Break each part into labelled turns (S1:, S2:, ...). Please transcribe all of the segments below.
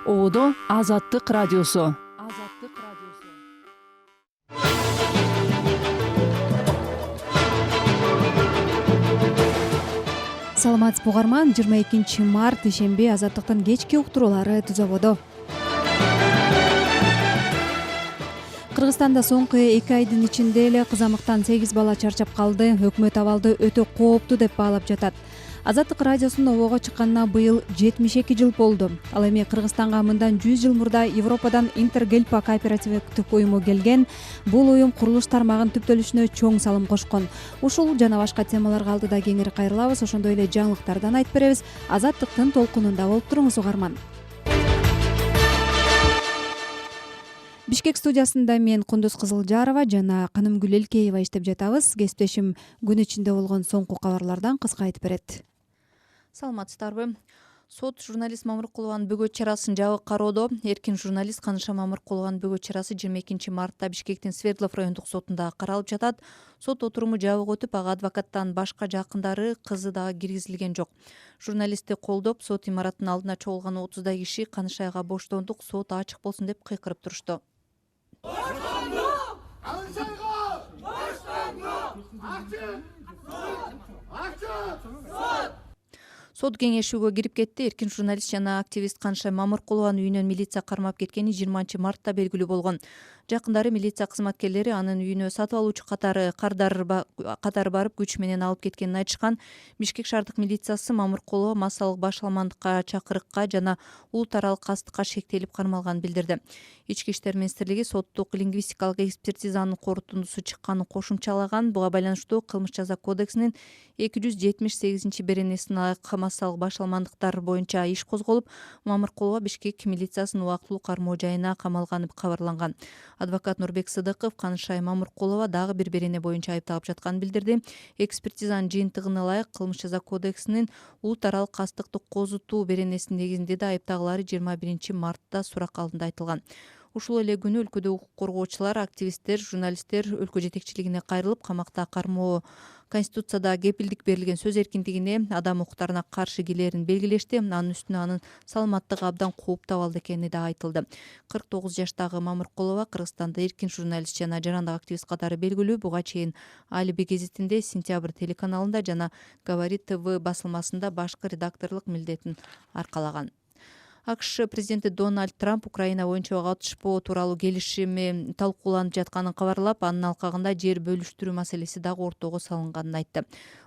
S1: Оодо Азаттык радиосу.
S2: Саламатсызбы угарман, 22 март ишемби Азаттыктын кечки уктуруулары түзөбодо. Кыргызстанда соңку 2 айдын ичинде эле кызамыктан 8 бала чарчап калды. Өкмөт абалды өтө кооптуу деп баалап жатат. Азаттык радиосунун обого чыкканына быйыл 72 жыл болду. Ал эми Кыргызстанга мындан 100 жыл мурда Европадан Интергельпа кооперативдик уюму келген. Бул уюм курулуш тармагын түптөлүшүнө чоң салым кошкон. Ушул жана башка темаларга алдыда кеңири кайрылабыз. Ошондой эле жаңылыктардан айтып беребиз. Азаттыктын толкунунда болуп туруңуз угарман. Бишкек студиясында мен Кундуз Кызылжарова жана Канымгүл Элкеева иштеп жатабыз. Кесиптешим күн ичинде болгон соңку кабарлардан кыска айтып берет.
S3: Саламатсыздарбы? Сот журналист Мамыркулованын бөгөт чарасын жабы кароодо. Эркин журналист Каныша Мамыркулованын бөгөт чарасы 22 мартта Бишкектин Свердлов райондук сотунда каралып жатат. Сот отуруму жабык өтүп, ага адвокаттан башка жакындары, кызы дагы киргизилген жок. Журналистти колдоп, сот имаратынын алдына чогулган 30 киши Канышайга боштондук, сот ачык болсун деп кыйкырып турушту. Сот кеңешүүгө кирип кетти. Эркин журналист жана активист Канышай Мамыркулованын үйүнөн милиция кармап кеткени 20 мартта белгилүү болгон. Жакындары милиция кызматкерлери анын үйүнө сатып алуучу катары барып күч менен алып кеткенин айтышкан. Бишкек шаардык милициясы Мамыркулова массалык башаламандыкка, чакырыкка жана улут аралык кастыкка шектелип кармалганын билдирди. Ички иштер министрлиги соттук лингвистикалык экспертизанын корутундусу чыкканын кошумчалаган. Буга байланыштуу Кылмыш жаза кодексинин 278-беренесине ылайык массалык башаламандыктар боюнча иш козголуп, Мамыркулова Бишкек милициясынын убактылуу кармоо жайына камалганы кабарланган. Адвокат Нурбек Сыдыков Канышай Мамыркулова дагы бир берене боюнча айыпталып жатканын билдирди. Экспертизанын жыйынтыгына ылайык Кылмыш жаза кодексинин улут аралык кастыкты козутуу беренесинин негизинде да айыптагылары 21 мартта сурак алдында айтылган. Ушул эле күнү өлкөдө укук коргоочулар, активисттер, журналисттер өлкө жетекчилигине кайрылып, камакта кармоо Конституцияда кепилдик берилген сөз эркиндигине, адам укуктарына каршы келерин белгилешти. Анын үстүнө анын саламаттыгы абдан кооптуу абалда экени да айтылды. 49 жаштагы Мамыркулова Кыргызстанда эркин журналист жана жарандык активист катары белгилүү. Буга чейин Алиби гезитинде, Сентябрь телеканалында жана Говорит ТВ басылмасында башкы редакторлук милдетин аркалаган. АКШ президенти Дональд Трамп Украина боюнча ага атышпоо тууралуу келишими талкууланып жатканын кабарлап, анын алкагында жер бөлүштүрүү маселеси дагы ортого салынганын айтты.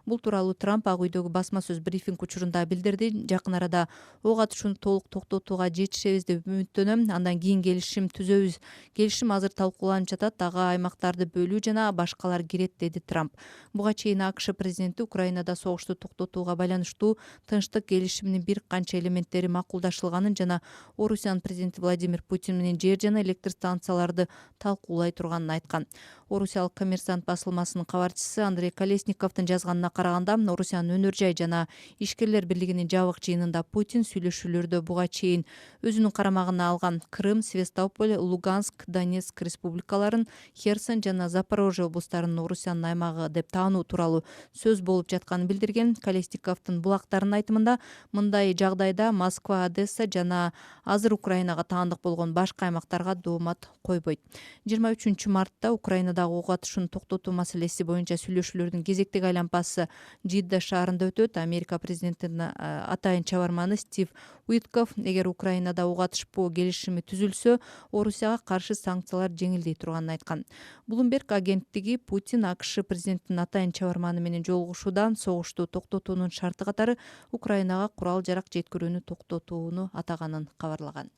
S3: Бул тууралуу Трамп Ак үйдөгү басма сөз брифинг учурунда билдирди. Жакын арада ок атышууну толук токтотууга жетишебиз деп үмүттөнөм. Андан кийин келишим түзөбүз. Келишим азыр талкууланып жатат. Ага аймактарды бөлүү жана башкалар кирет, деди Трамп. Буга чейин АКШ президенти Украинада согушту токтотууга байланыштуу тынчтык келишиминин бир канча элементтери макулдашылганын жана Орусиянын президенти Владимир Путин менен жер жана электр станцияларды талкуулай турганын айткан. Орусиялык Коммерсант басылмасынын кабарчысы Андрей Колесниковдун жазганына караганда, Орусиянын өнөр жай жана ишкерлер бирлигинин жабык жыйынында Путин сүйлөшүүлөрдө буга чейин өзүнүн карамагына алган Крым, Севастополь, Луганск, Донецк республикаларын, Херсон жана Запорожье облустарынын Орусиянын аймагы деп таануу тууралуу сөз болуп жатканын билдирген. Колесниковдун булактарынын айтымында, мындай жагдайда Москва, Одесса жана азыр Украинага таандык болгон башка аймактарга доомат койбойт. 23 мартта Украинадагы ок атышууну токтотуу маселеси боюнча сүйлөшүүлөрдүн кезектеги айланпасы Жидда шаарында өтөт. Америка президентинин атайын чабарманы Стив Уитков эгер Украинада ок атышпоо келишими түзүлсө, Орусияга каршы санкциялар жеңилдей турганын айткан. Bloomberg агенттиги Путин АКШ президентинин атайын чабарманы менен жолугушууда согушту токтотуунун шарты катары Украинага курал жарак жеткирүүнү токтотууну атаганын кабарлаган.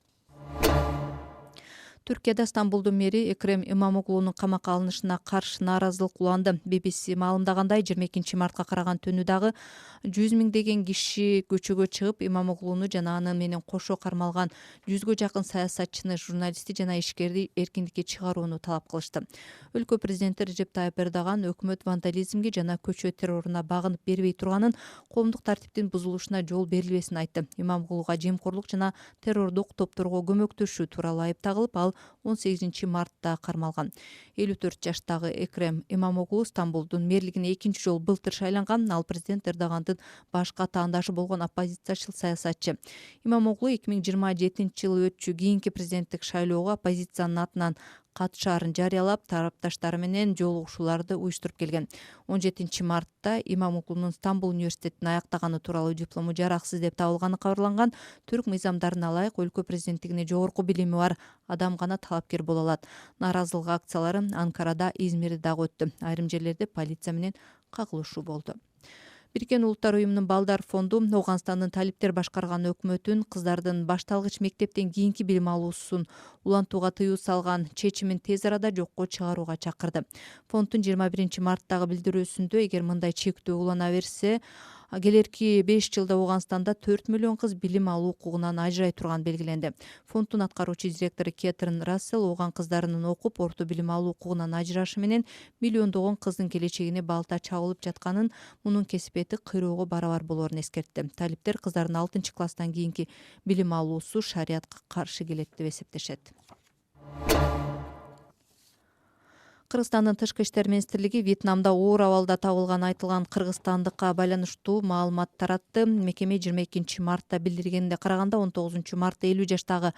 S3: Түркияда Стамбулдун мэри Экрем Имамоглунун камакка алынышына каршы нааразылык уланды. BBC маалымдагандай, 22 мартка караган түнү дагы 100 миңдеген киши көчөгө чыгып, Имамоглуну жана аны менен кошо кармалган 100гө жакын саясатчыны, журналистти жана ишкерди эркиндикке чыгарууну талап кылышты. Өлкө президенти Режеп Тайып Эрдоган өкмөт вандализмге жана көчө терроруна багынып бербей турганын, коомдук тартиптин бузулушуна жол берилбесин айтты. Имамоглуга жемкорлук жана террордук топторго көмөктөшүү тууралуу айыпталып, ал 18 мартта кармалган. 54 жаштагы Экрем Имамоглу Стамбулдун мэрлигине экинчи жолу былтыр шайланган. Ал президент Эрдогандын башкы атаандашы болгон оппозициячыл саясатчы. Имамоглу 2027-жылы өтчү кийинки президенттик шайлоого оппозициянын атынан катышаарын жарыялап, тарапташтары менен жолугушууларды уюштуруп келген. 17 мартта Имамоглунун Стамбул университетин аяктаганы тууралуу диплому жараксыз деп табылганы кабарланган. Түрк мыйзамдарына ылайык өлкө президенттигине жогорку билими бар адам гана талапкер боло алат. Нааразылык акциялары Анкарада, Измирде дагы өттү. Айрым жерлерде полиция менен кагылышуу болду. Бириккен Улуттар уюмунун Балдар фонду Ооганстандын талиптер башкарган өкмөтүн кыздардын башталгыч мектептен кийинки билим алуусун улантууга тыюу салган чечимин тез арада жокко чыгарууга чакырды. Фонддун 21 марттагы билдирүүсүндө эгер мындай чектөө улана берсе, келерки 5 жылда Ооганстанда 4 миллион кыз билим алуу укугунан ажырай турган белгиленди. Фонддун аткаруучу директору Кетрин Рассел ооган кыздарынын окуп, орто билим алуу укугунан ажырашы менен миллиондогон кыздын келечегине балта чабылып жатканын, мунун кесипети кыйроого барабар болоорун эскертти. Талиптер кыздардын 6-класстан кийинки билим алуусу шариятка каршы келет деп эсептешет. Кыргызстандын тышкы иштер министрлиги Вьетнамда оор абалда табылган айтылган кыргызстандыкка байланыштуу маалымат таратты. Мекеме 22 мартта билдиргенине караганда 19 мартта 50 жаштагы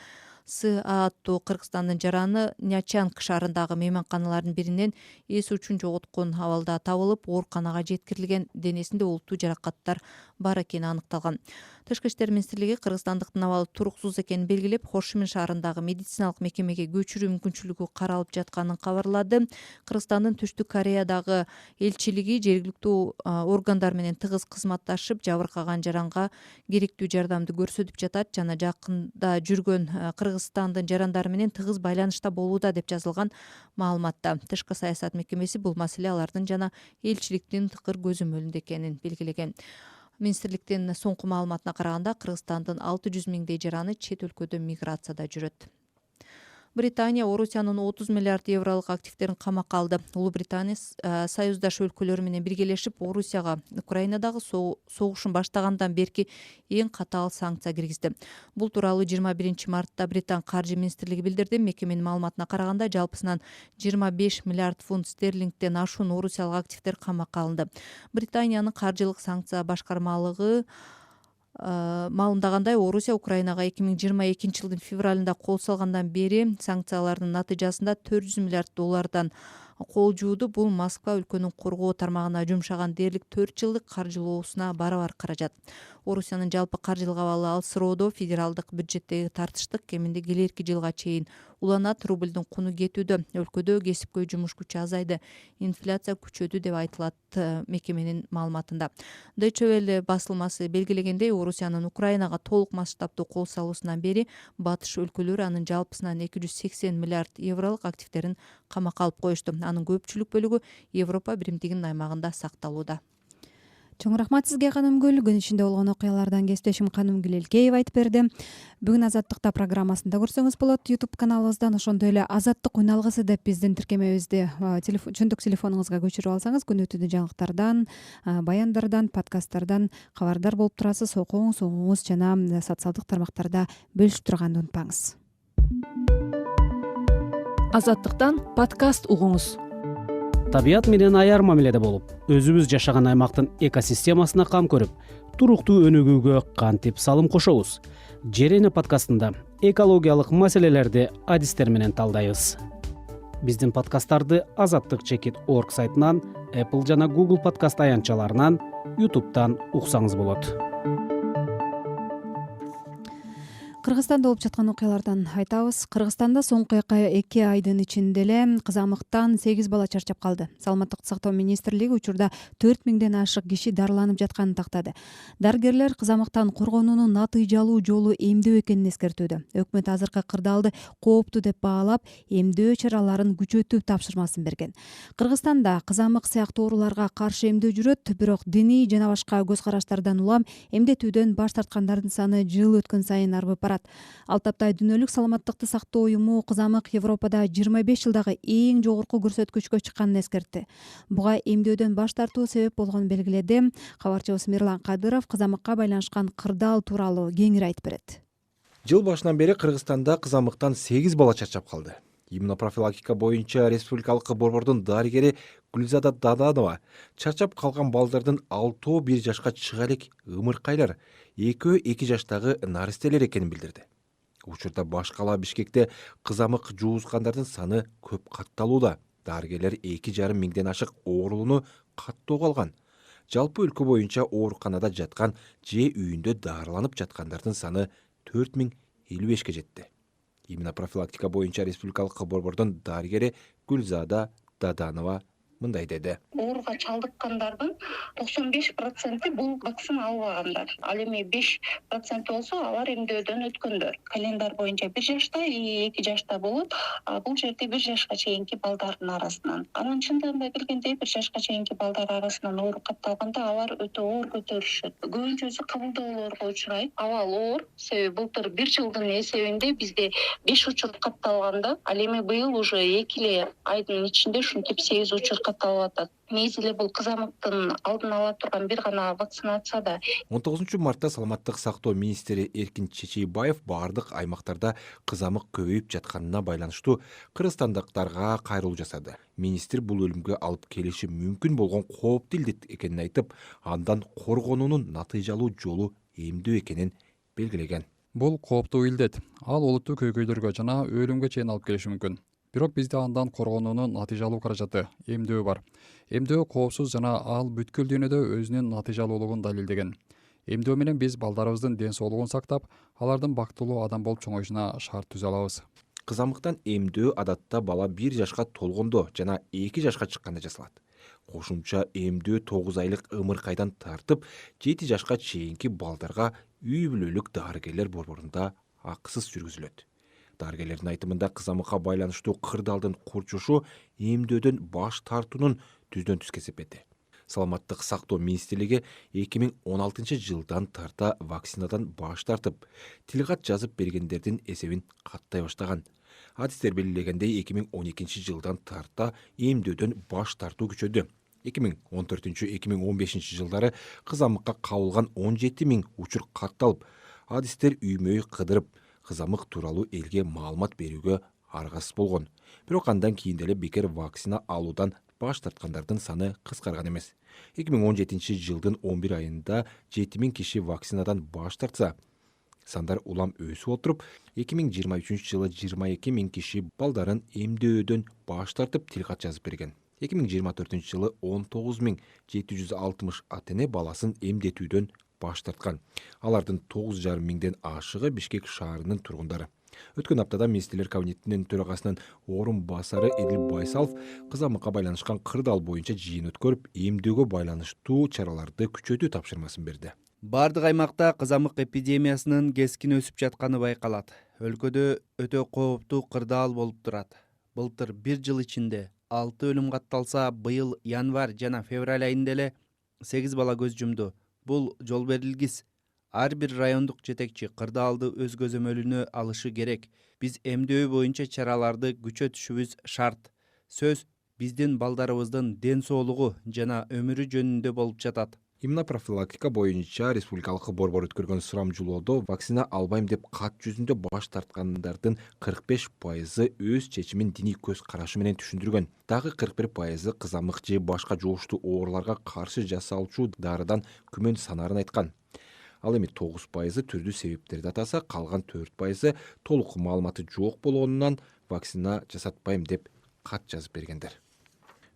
S3: С.А. аттуу Кыргызстандын жараны Нячанг шаарындагы мейманканалардын биринен эс учун жоготкон абалда табылып, ооруканага жеткирилген. Денесинде олуттуу жаракаттар бар экени аныкталган. Тышкы иштер министрлиги кыргызстандыктын абалы туруксуз экенин белгилеп, Хошимин шаарындагы медициналык мекемеге көчүрүү мүмкүнчүлүгү каралып жатканын кабарлады. Кыргызстандын Түштүк Кореядагы элчилиги жергиликтүү органдар менен тыгыз кызматташып, жабыркаган жаранга керектүү жардамды көрсөтүп жатат жана жакында жүргөн Кыргызстандын жарандары менен тыгыз байланышта болууда деп жазылган маалыматта. Тышкы саясат мекемеси бул маселе алардын жана элчиликтин тыкыр көзөмөлүндө экенин белгилеген. Министрликтин соңку маалыматына караганда Кыргызстандын 600 миңдей жараны чет өлкөдө миграцияда жүрөт. Британия Орусиянын 30 миллиард евролук активтерин камакка алды. Улуу Британия союздаш өлкөлөр менен биргелешип Орусияга Украинадагы согушун баштагандан берки эң катаал санкция киргизди. Бул тууралуу 21 мартта Британ каржы министрлиги билдирди. Мекеменин маалыматына караганда жалпысынан 25 миллиард фунт стерлингден ашуун орусиялык активтер камакка алынды. Британиянын каржылык санкция башкармалыгы маалымдагандай, Орусия Украинага 2022 жылдын февралында кол салгандан бери санкциялардын натыйжасында 400 миллиард доллардан кол жууду. Бул Москва өлкөнүн коргоо тармагына жумшаган дээрлик 4 жылдык каржылоосуна барабар каражат. Орусиянын жалпы каржылык абалы алсыроодо федералдык бюджеттеги тартыштык кеминде келерки жылга чейин уланат. Рубльдун куну кетүүдө, өлкөдө кесипкөй жумуш күчү азайды, инфляция күчөдү деп айтылат мекеменин маалыматында. Deutsche Welle басылмасы белгилегендей, Орусиянын Украинага толук масштабдуу кол салуусунан бери батыш өлкөлөрү анын жалпысынан 280 миллиард евролук активтерин камакка алып коюшту. Анын көпчүлүк бөлүгү Европа биримдигинин аймагында сакталууда.
S2: Чоң рахмат сизге, Канымгүл. Күн ичинде болгон окуялардан кесиптешим Канымгүл Элкеева айтып берди. Бүгүн Азаттыкта программасында көрсөңүз болот YouTube каналыбыздан. Ошондой эле Азаттык уйналгысы деп биздин тиркемебизди чөндүк телефонуңузга көчүрүп алсаңыз, күн өтүүдө жаңылыктардан, баяндардан, подкасттардан кабардар болуп турасыз. Окуңуз, угуңуз жана социалдык тармактарда бөлүшүп турганды унутпаңыз.
S1: Азаттыктан подкаст угуңуз.
S4: Табият менен аяр мамиледе болуп, өзүбүз жашаган аймактын экосистемасына кам көрүп, туруктуу өнүгүүгө кантип салым кошобуз? Жерене подкастында экологиялык маселелерди адистер менен талдайбыз. Биздин подкасттарды azattik.org сайтынан, Apple жана Google подкаст аянтчаларынан, YouTube'дан уксаңыз болот.
S2: Кыргызстанда болуп жаткан окуялардан айтабыз. Кыргызстанда соңку 2 айдын ичинде эле кызамыктан 8 бала чарчап калды. Саламаттык сактоо министрлиги учурда 4000ден ашык киши дарыланып жатканын тактады. Дарыгерлер кызамыктан коргонуунун натыйжалуу жолу эмдөө экенин эскертүүдө. Өкмөт азыркы кырдаалды кооптуу деп баалап, эмдөө чараларын күчөтүү тапшырмасын берген. Кыргызстанда кызамык сыяктуу ооруларга каршы эмдөө жүрөт, бирок диний жана башка көз караштардан улам эмдетүүдөн баш тарткандардын саны жыл өткөн сайын арбып барат. Ал тапта Дүйнөлүк саламаттыкты сактоо уюму кызамык Европада 25 жылдагы эң жогорку көрсөткүчкө чыкканын эскертти. Буга эмдөөдөн баш тартуу себеп болгонун белгиледи. Кабарчыбыз Мирлан Кадыров кызамыкка байланышкан кырдаал тууралуу кеңири айтып берет.
S5: Жыл башынан бери Кыргызстанда кызамыктан 8 бала чарчап калды. Иммунопрофилактика боюнча республикалык борбордун дарыгери Гүлзада Даданова чарчап калган балдардын 6-1 жашка чыга элек ымыркайлар, 2 жаштагы наристелер экенин билдирди. Учурда баш кала Бишкекте кызамык жуузгандардын саны көп катталууда. Дарыгерлер 2,5 миңден ашык оорууну каттоого алган. Жалпы өлкө боюнча ооруканада жаткан же үйүндө дарыланып жаткандардын саны 4055ке жетти. Иммунопрофилактика боюнча республикалык борбордун дарыгери Гүлзада Даданова мындай деди.
S6: Ооруга чалдыккандардын 95% бул вакцина албагандар. Ал эми 5% болсо алар эмдөөдөн өткөндөр. Календар боюнча 1 жашта и 2 жашта болот. Бул жерде 1 жашка чейинки балдардын арасынан. Анын чындыгында келгенде 1 жашка чейинки балдар арасынан оору катталганда алар өтө оор көтөрүшөт. Көбүнчөсү кабылдоолорго учурайт. Абал оор, себеби былтыр 1 жылдын эсебинде бизде 5 учур катталганда, ал эми быйыл уже 2 айдын ичинде ушинтип 8 учур катталып атат. Негизи бул кызамыктын алдын ала турган бир гана вакцинация да.
S5: 19 мартта саламаттык сактоо министри Эркин Чечейбаев бардык аймактарда кызамык көбөйүп жатканына байланыштуу кыргызстандыктарга кайрылуу жасады. Министр бул өлүмгө алып келиши мүмкүн болгон кооптуу илдет экенин айтып, андан коргонуунун натыйжалуу жолу эмдөө экенин белгилеген.
S7: Бул кооптуу илдет. Ал олуттуу көйгөйлөргө жана өлүмгө чейин алып келиши мүмкүн. Бирок бизде андан коргонуунун натыйжалуу каражаты, эмдөө бар. Эмдөө коопсуз жана ал бүткүл дүйнөдө өзүнүн натыйжалуулугун далилдеген. Эмдөө менен биз балдарыбыздын ден соолугун сактап, алардын бактылуу адам болуп чоңоюшуна шарт түзө алабыз.
S5: Кызамыктан эмдөө адатта бала 1 жашка толгондо жана 2 жашка чыкканда жасалат. Кошумча эмдөө 9 айлык ымыркайдан тартып 7 жашка чейинки балдарга үй бүлөлүк дарыгерлер борборунда акысыз жүргүзүлөт. Дарыгерлердин айтымында кызамыкка байланыштуу кырдаалдын курчушу эмдөөдөн баш тартуунун түздөн түз кесепети. Саламаттык сактоо министрлиги 2016-жылдан тарта вакцинадан баш тартып, тилкат жазып бергендердин эсебин каттай баштаган. Адистер белгилегендей 2012-жылдан тарта эмдөөдөн баш тартуу күчөдү. 2014-2015 жылдары кызамыкка кабылган 17 миң учур катталып, адистер үймөй кыдырып, кызамык тууралуу элге маалымат берүүгө аргасыз болгон. Бирок андан кийин деле бекер вакцина алуудан баш тарткандардын саны кыскарган эмес. 2017-жылдын 11 айында 7000 киши вакцинадан баш тартса, сандар улам өсүп отуруп, 2023-жылы 22 миң киши балдарын эмдөөдөн баш тартып тилкат жазып берген. 2024-жылы 19.760 ата-эне баласын эмдетүүдөн баш тарткан. Алардын 9,5 миңден ашыгы Бишкек шаарынын тургундары. Өткөн аптада министрлер кабинетинин төрагасынын орун басары Эдил Байсалов кызамыкка байланышкан кырдаал боюнча жыйын өткөрүп, эмдөөгө байланыштуу чараларды күчөтүү тапшырмасын берди.
S8: Бардык аймакта кызамык эпидемиясынын кескин өсүп жатканы байкалат. Өлкөдө өтө кооптуу кырдаал болуп турат. Былтыр 1 жыл ичинде 6 өлүм катталса, быйыл январь жана февраль айында эле 8 бала көз жумду. Бул жол берилгис. Ар бир райондук жетекчи кырдаалды өз көзөмөлүнө алышы керек. Биз эмдөө боюнча чараларды күчөтүшүбүз шарт. Сөз биздин балдарыбыздын ден соолугу жана өмүрү жөнүндө болуп жатат.
S5: Иммунопрофилактика боюнча республикалык борбор өткөргөн сурамжылоодо вакцина албайм деп кат жүзүндө баш тарткандардын 45% өз чечимин диний көз карашы менен түшүндүргөн. Дагы 41% кызамык же башка жугуштуу ооруларга каршы жасалчу дарыдан күмөн санарын айткан. Ал эми 9% түрдүү себептерди атаса, калган 4% толук маалыматы жок болгонунан вакцина жасатпайм деп кат жазып бергендер.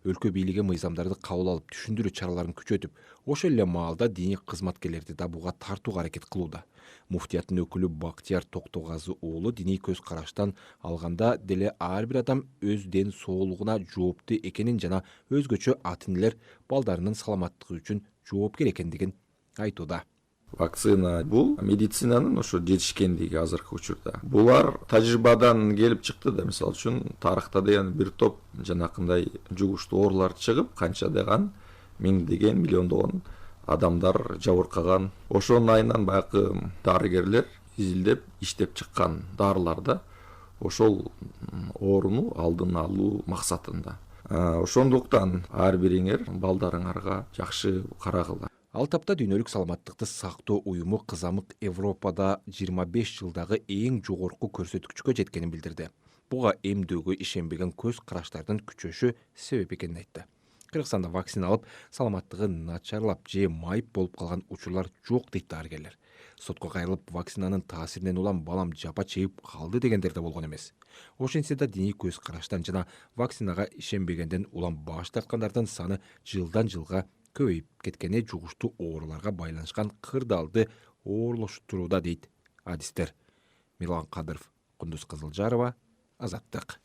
S5: Өлкө бийлиги мыйзамдарды кабыл алып, түшүндүрүү чараларын күчөтүп, ошол эле маалда диний кызматкерлерди да буга тартууга аракет кылууда. Муфтияттын өкүлү Бактияр Токтогазы уулу диний көз караштан алганда деле ар бир адам өз ден соолугуна жооптуу экенин жана өзгөчө ата-энелер балдарынын саламаттыгы үчүн жоопкер экендигин айтууда.
S9: Вакцина бул медицинанын ошо жетишкендиги азыркы учурда. Булар тажрыйбадан келип чыкты да, мисалы үчүн тарыхта деген бир топ жанакындай жугуштуу оорулар чыгып, канча деган миңдеген, миллиондогон адамдар жабыркаган. Ошонун айынан баягы дарыгерлер изилдеп, иштеп чыккан дарыларда ошол ооруну алдын алуу максатында. Ошондуктан ар бириңер балдарыңарга жакшы карагыла.
S5: Ал тапта дүйнөлүк саламаттыкты сактоо уюму кызамык Европада 25 жылдагы эң жогорку көрсөткүчкө жеткенин билдирди. Буга эмдөөгө ишенбеген көз караштардын күчөшү себеп экенин айтты. Кыргызстанда вакцина алып, саламаттыгы начарлап же майып болуп калган учурлар жок дейт дарыгерлер. Сотко кайрылып, вакцинанын таасиринен улам балам жапа чегип калды дегендер да болгон эмес. Ошентсе да диний көз караштан жана вакцинага ишенбегенден улам баш тарткандардын саны жылдан жылга көбөйүп кеткени жугуштуу ооруларга байланышкан кырдаалды оорлоштурууда дейт адистер. Мирлан Кадыров, Кундуз Кызылжарова, Азаттык.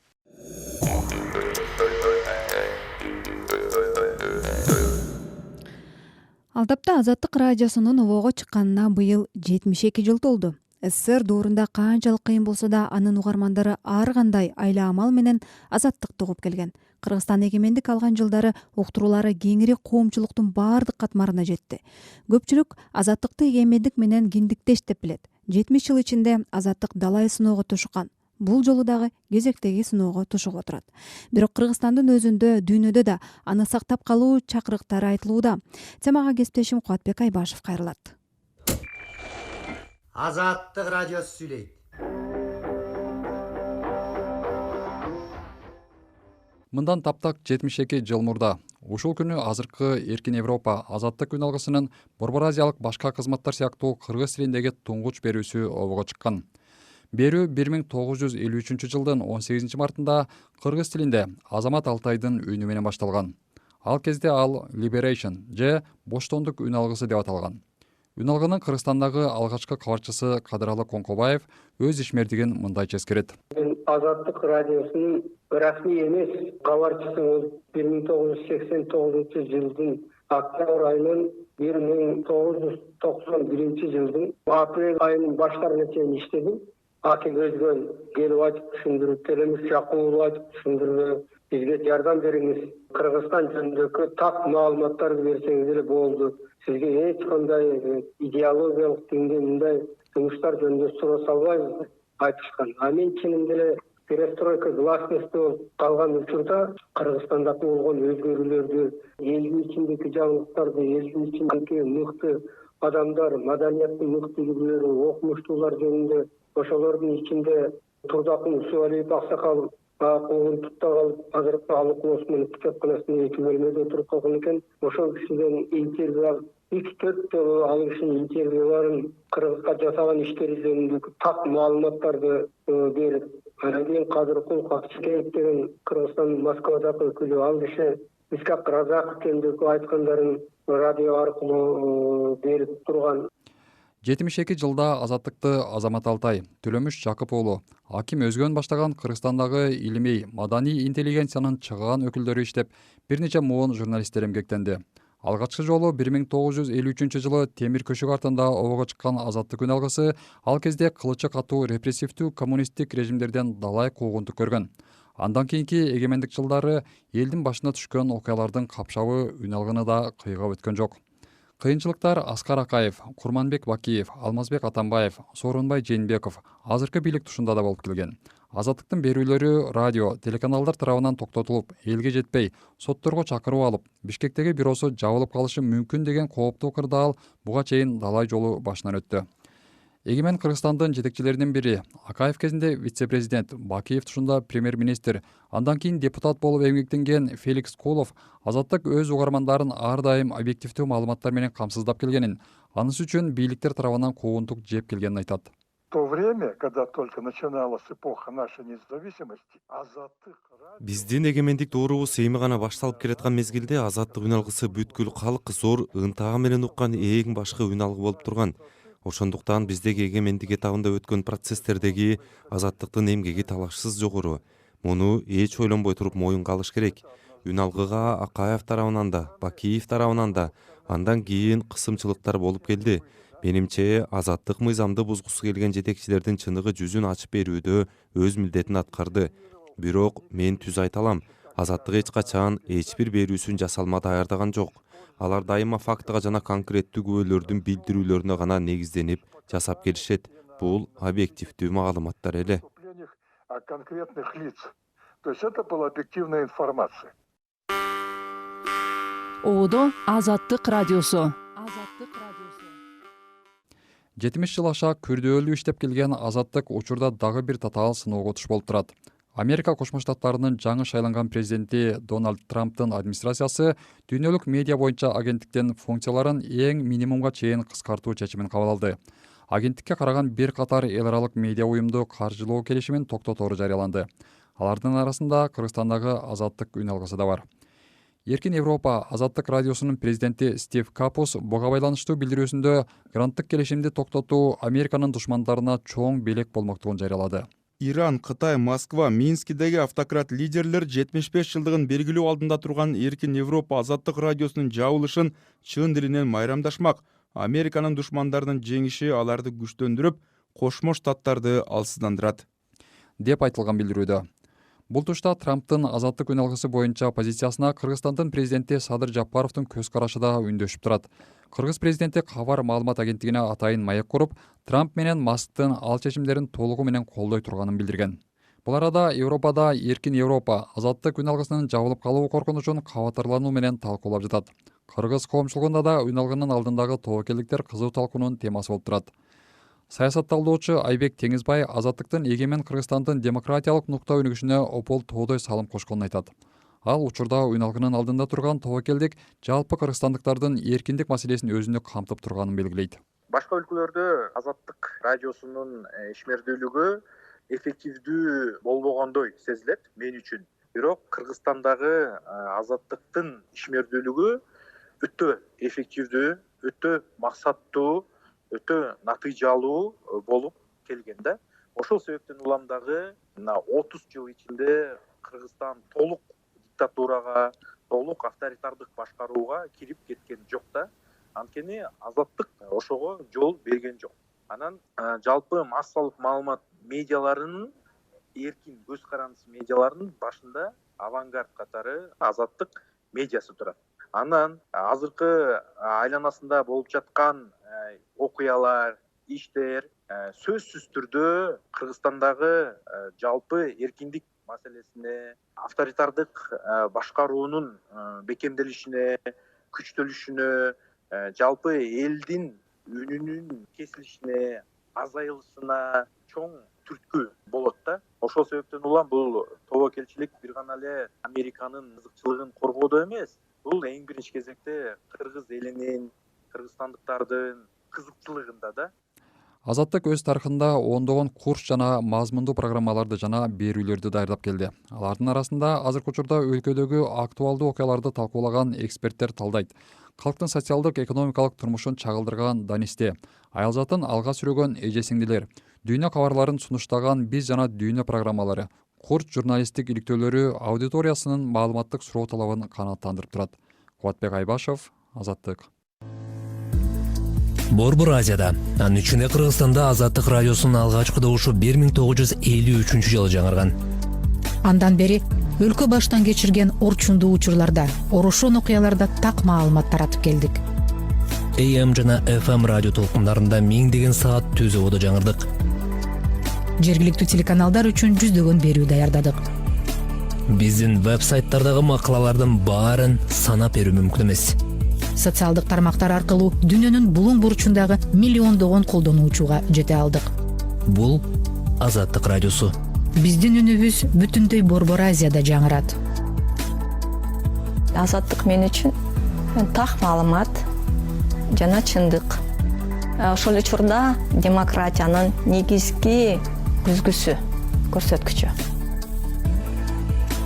S2: Ал тапта Азаттык радиосунун обого чыкканына быйыл 72 жыл толду. СССР доорунда канчалык кыйын болсо да анын угармандары ар кандай айла амал менен азаттыкты угуп келген. Кыргызстан эгемендик алган жылдары уктуруулары кеңири коомчулуктун баардык катмарына жетти. Көпчүлүк азаттыкты эгемендик менен киндиктеш деп билет. 70 жыл ичинде азаттык далай сыноого тушкан. Бул жолу дагы кезектеги сыноого тушуп отурат. Бирок Кыргызстандын өзүндө, дүйнөдө да аны сактап калуу чакырыктары айтылууда. Темага кесиптешим Кубатбек Айбашев кайрылат.
S10: Азаттык радиосу сүйлөйт.
S7: Мындан таптак 72 жыл мурда ушул күнү азыркы Эркин Европа азаттык күн алгысынын Борбор Азиялык башка кызматтар сыяктуу кыргыз тилиндеги туңгуч берүүсү обого чыккан. Берүү 1953 жылдын 18 мартында кыргыз тилинде Азамат Алтайдын үнү менен башталган. Ал кезде ал Liberation же боштондук үн алгысы деп аталган. Үн алгынын Кыргызстандагы алгачкы кабарчысы Кадыралы Коңкобаев өз ишмердигин мындайча эскерет.
S11: Азаттык радиосунун расмий эмес кабарчысы болуп 1989 жылдын октябрь айынан 1991 жылдын апрель айынын баштарына чейин иштедим. Аты көзгө келип айтып түшүндүрүп келемиз, жакын айтып түшүндүрүп, бизге жардам бериңиз. Кыргызстан жөнүндөгү так маалыматтарды берсеңиз эле болду. Сизге эч кандай идеологиялык деңгээлде мындай жумуштар жөнүндө суроо салбайбыз деп айтышкан. А мен чынында эле перестройка гласности болуп калган учурда Кыргызстандагы болгон өзгөрүүлөрдү, элдин ичиндеги жаңылыктарды, элдин ичиндеги мыкты адамдар, маданияттын мыкты үлгүлөрү, окумуштуулар жөнүндө ошолордун ичинде Турдакын Усубалиев аксакал куугун тутта калып, азыркы Алык Осмон китепканасында 2 бөлмөдө отуруп калган экен. Ошол кишиден интервью алып, 2-4 жолу ал кишинин интервьюларын Кыргызга жасаган иштери жөнүндө так маалыматтарды берип, анан кийин Кадыркул Какчыкеев деген Кыргызстандын Москвадагы өкүлү ал киши Искак Разаков жөнүндө айткандарын радио аркылуу берип турган.
S7: 72 жылда азаттыкты Азамат Алтай, Төлөмүш Жакып уулу, Аким Өзгөн баштаган Кыргызстандагы илимий, маданий интеллигенциянын чыгыган өкүлдөрү иштеп, бир нече муун журналисттер эмгектенди. Алгачкы жолу 1953 жылы Темир көшүк артында обого чыккан азаттык күн алгысы ал кезде кылычы катуу репрессивдүү коммунисттик режимдерден далай куугунтук көргөн. Андан кийинки эгемендик жылдары элдин башына түшкөн окуялардын капшабы үн алгыны да кыйгап өткөн жок. Кыйынчылыктар Аскар Акаев, Курманбек Бакиев, Алмазбек Атамбаев, Сооронбай Жээнбеков азыркы бийлик тушунда да болуп келген. Азаттыктын берүүлөрү радио, телеканалдар тарабынан токтотулуп, элге жетпей, сотторго чакырып алып, Бишкектеги бюросу жабылып калышы мүмкүн деген кооптуу кырдаал буга чейин далай жолу башынан өттү. Эгемен Кыргызстандын жетекчилеринин бири Акаев кезинде вице-президент, Бакиев тушунда премьер-министр, андан кийин депутат болуп эмгектенген Феликс Кулов азаттык өз угармандарын ар дайым объективдүү маалыматтар менен камсыздап келгенин, анысы үчүн бийликтер тарабынан куугунтук жеп келгенин айтат.
S12: То время, когда только начиналась эпоха нашей независимости,
S13: биздин эгемендик доорубуз эми гана башталып келаткан мезгилде азаттык үн алгысы бүткүл калк зор ынтага менен уккан эң башкы үн алгы болуп турган. Ошондуктан биздеги эгемендик этабында өткөн процесстердеги азаттыктын эмгеги талашсыз жогору. Муну эч ойлонбой туруп моюнга алыш керек. Үн алгыга Акаев тарабынан да, Бакиев тарабынан да андан кийин кысымчылыктар болуп келди. Менимче азаттык мыйзамды бузгусу келген жетекчилердин чыныгы жүзүн ачып берүүдө өз милдетин аткарды. Бирок мен түз айта алам, азаттык эч качан эч бир берүүсүн жасалма даярдаган жок. Алар дайыма фактыга жана конкреттүү күбөлөрдүн билдирүүлөрүнө гана негизденип жасап келишет. Бул объективдүү маалыматтар эле.
S12: Конкретных лиц. То есть это была объективная информация.
S1: Оодо Азаттык радиосу. Азаттык радиосу.
S7: 70 жыл аша күрдөөлүү иштеп келген Азаттык учурда дагы бир татаал сыноого туш болуп турат. Америка Кошмо Штаттарынын жаңы шайланган президенти Дональд Трамптын администрациясы дүйнөлүк медиа боюнча агенттиктин функцияларын эң минимумга чейин кыскартуу чечимин кабыл алды. Агенттикке караган бир катар эл аралык медиа уюмду каржылоо келишимин токтотору жарыяланды. Алардын арасында Кыргызстандагы Азаттык үн алгысы да бар. Эркин Европа Азаттык радиосунун президенти Стив Капус буга байланыштуу билдирүүсүндө гранттык келишимди токтотуу Американын душмандарына чоң белек болмоктугун жарыялады.
S14: Иран, Кытай, Москва, Минскидеги автократ лидерлер 75 жылдыгын белгилөө алдында турган Эркин Европа Азаттык радиосунун жабылышын чын дилинен майрамдашмак. Американын душмандарынын жеңиши аларды күчтөндүрүп, Кошмо Штаттарды алсыздандырат
S7: деп айтылган билдирүүдө. Бул тушта Трамптын Азаттык үн алгысы боюнча позициясына Кыргызстандын президенти Садыр Жапаровдун көз карашы да үндөшүп турат. Кыргыз президенти Кабар маалымат агенттигине атайын маек куруп, Трамп менен Масктын ал чечимдерин толугу менен колдой турганын билдирген. Бул арада Европада Эркин Европа Азаттык үн алгысынын жабылып калуу коркунучун кабатырлануу менен талкуулап жатат. Кыргыз коомчулугунда да үн алгынын алдындагы тобокелдиктер кызуу талкуунун темасы болуп турат. Саясатталуучу Айбек Теңизбай Азаттыктын эгемен Кыргызстандын демократиялык нукта өнүгүшүнө опол тоодой салым кошконун айтат. Ал учурда үн алгынын алдында турган тобокелдик жалпы кыргызстандыктардын эркиндик маселесин өзүндө камтып турганын белгилейт.
S15: Башка өлкөлөрдө Азаттык радиосунун ишмердүүлүгү эффективдүү болбогондой сезилет мен үчүн. Бирок Кыргызстандагы Азаттыктын ишмердүүлүгү өтө эффективдүү, өтө максаттуу, өтө натыйжалуу болуп келген да. Ошол себептен улам дагы 30 жыл ичинде Кыргызстан толук диктатурага, толук авторитардык башкарууга кирип кеткен жок да. Анткени Азаттык ошого жол берген жок. Анан жалпы массалык маалымат медиаларынын, эркин көз карандысы медиаларынын башында авангард катары Азаттык медиасы турат. Анан азыркы айланасында болуп жаткан окуялар, иштер сөзсүз түрдө Кыргызстандагы жалпы эркиндик маселесине, авторитардык башкаруунун бекемделишине, күчтөлүшүнө, жалпы элдин үнүнүн кесилишине, азайылышына чоң түрткү болот да. Ошол себептен улам бул тобокелчилик бир гана эле Американын ызыкчылыгын коргоодо эмес, бул эң биринчи кезекте кыргыз элинин, кыргызстандыктардын кызыкчылыгында да.
S7: Азаттык өз тарыхында ондогон курс жана мазмундуу программаларды жана берүүлөрдү даярдап келди. Алардын арасында азыркы учурда өлкөдөгү актуалдуу окуяларды талкуулаган эксперттер талдайт. Калктын социалдык экономикалык турмушун чагылдырган Данисте, аялзатын алга сүрөгөн эже сиңдилер, дүйнө кабарларын сунуштаган Биз жана дүйнө программалары, курс журналисттик иликтөөлөрү аудиториясынын маалыматтык суроо талабын канааттандырып турат. Кубатбек Айбашев, Азаттык.
S16: Борбор Азияда, анын ичинде Кыргызстанда Азаттык радиосунун алгачкы добушу 1953 жылы жаңырган.
S17: Андан бери өлкө баштан кечирген орчундуу учурларда, орошон окуяларда так маалымат таратып келдик.
S16: AM жана FM радио толкундарында миңдеген саат түзүүдө жаңырдык.
S17: Жергиликтүү телеканалдар үчүн жүздөгөн берүү даярдадык.
S16: Биздин вебсайттардагы макалалардын баарын санап берүү мүмкүн эмес.
S17: Социалдык тармактар аркылуу дүйнөнүн булуң бурчундагы миллиондогон колдонуучуга жете алдык.
S16: Бул Азаттык радиосу.
S17: Биздин үнүбүз бүтүндөй Борбор Азияда жаңырат.
S18: Азаттык мен үчүн так маалымат жана чындык. Ошол учурда демократиянын негизги көзгүсү, көрсөткүчү.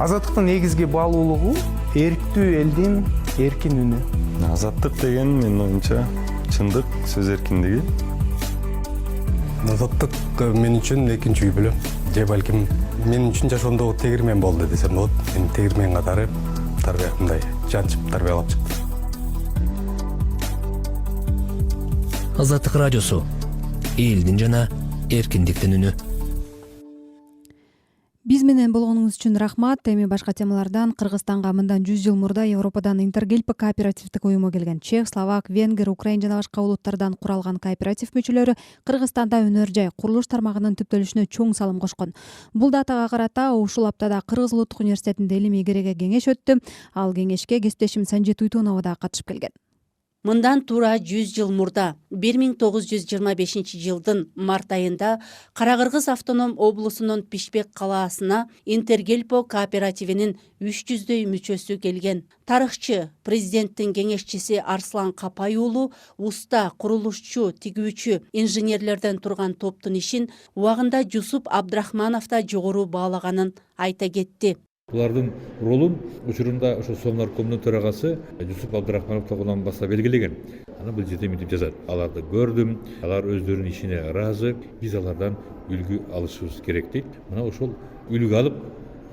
S19: Азаттыктын негизги баалуулугу эрктүү элдин эркин үнү.
S20: Азаттык деген менин оюмча чындык, сөз эркиндиги.
S21: Азаттык мен үчүн экинчи үй бүлөм. Же балким мен үчүн жашоондогу тегирмен болду десем болот. Мен тегирмен катары тарбиямдай жанчып тарбиялап чыктым.
S16: Азаттык радиосу. Элдин жана эркиндиктин үнү.
S2: Биз менен болгонуңуз үчүн рахмат. Эми башка темалардан Кыргызстанга мындан 100 жыл мурда Европадан Интергелп кооперативдик уюму келген. Чех, словак, венгер, украин жана башка улуттардан куралган кооператив мүчөлөрү Кыргызстанда өнөр жай, курулуш тармагынын түптөлүшүнө чоң салым кошкон. Бул датага карата ушул аптада Кыргыз улуттук университетинде илимий кереге кеңеш өттү. Ал кеңешке кесиптешим Санжит Уйтунова да катышып келген.
S3: Мындан туура 100 жыл мурда 1925 жылдын март айында Кара-Кыргыз автоном облусунун Пишпек калаасына Интергельпо кооперативинин 300дөй мүчөсү келген. Тарыхчы, президенттин кеңешчиси Арслан Капай уулу уста, курулушчу, тигүүчү, инженерлерден турган топтун ишин убагында Жусуп Абдрахманов да жогору баалаганын айта кетти.
S22: Булардын ролун учурунда ошо Совнаркомдун төрагасы Жусуп Абдрахманов тогунан баштап белгилеген. Анан бул жерде мынтип жазат. Аларды көрдүм, алар өздөрүнүн ишине ыраазы, биз алардан үлгү алышыбыз керек дейт. Мына ошол үлгү алып,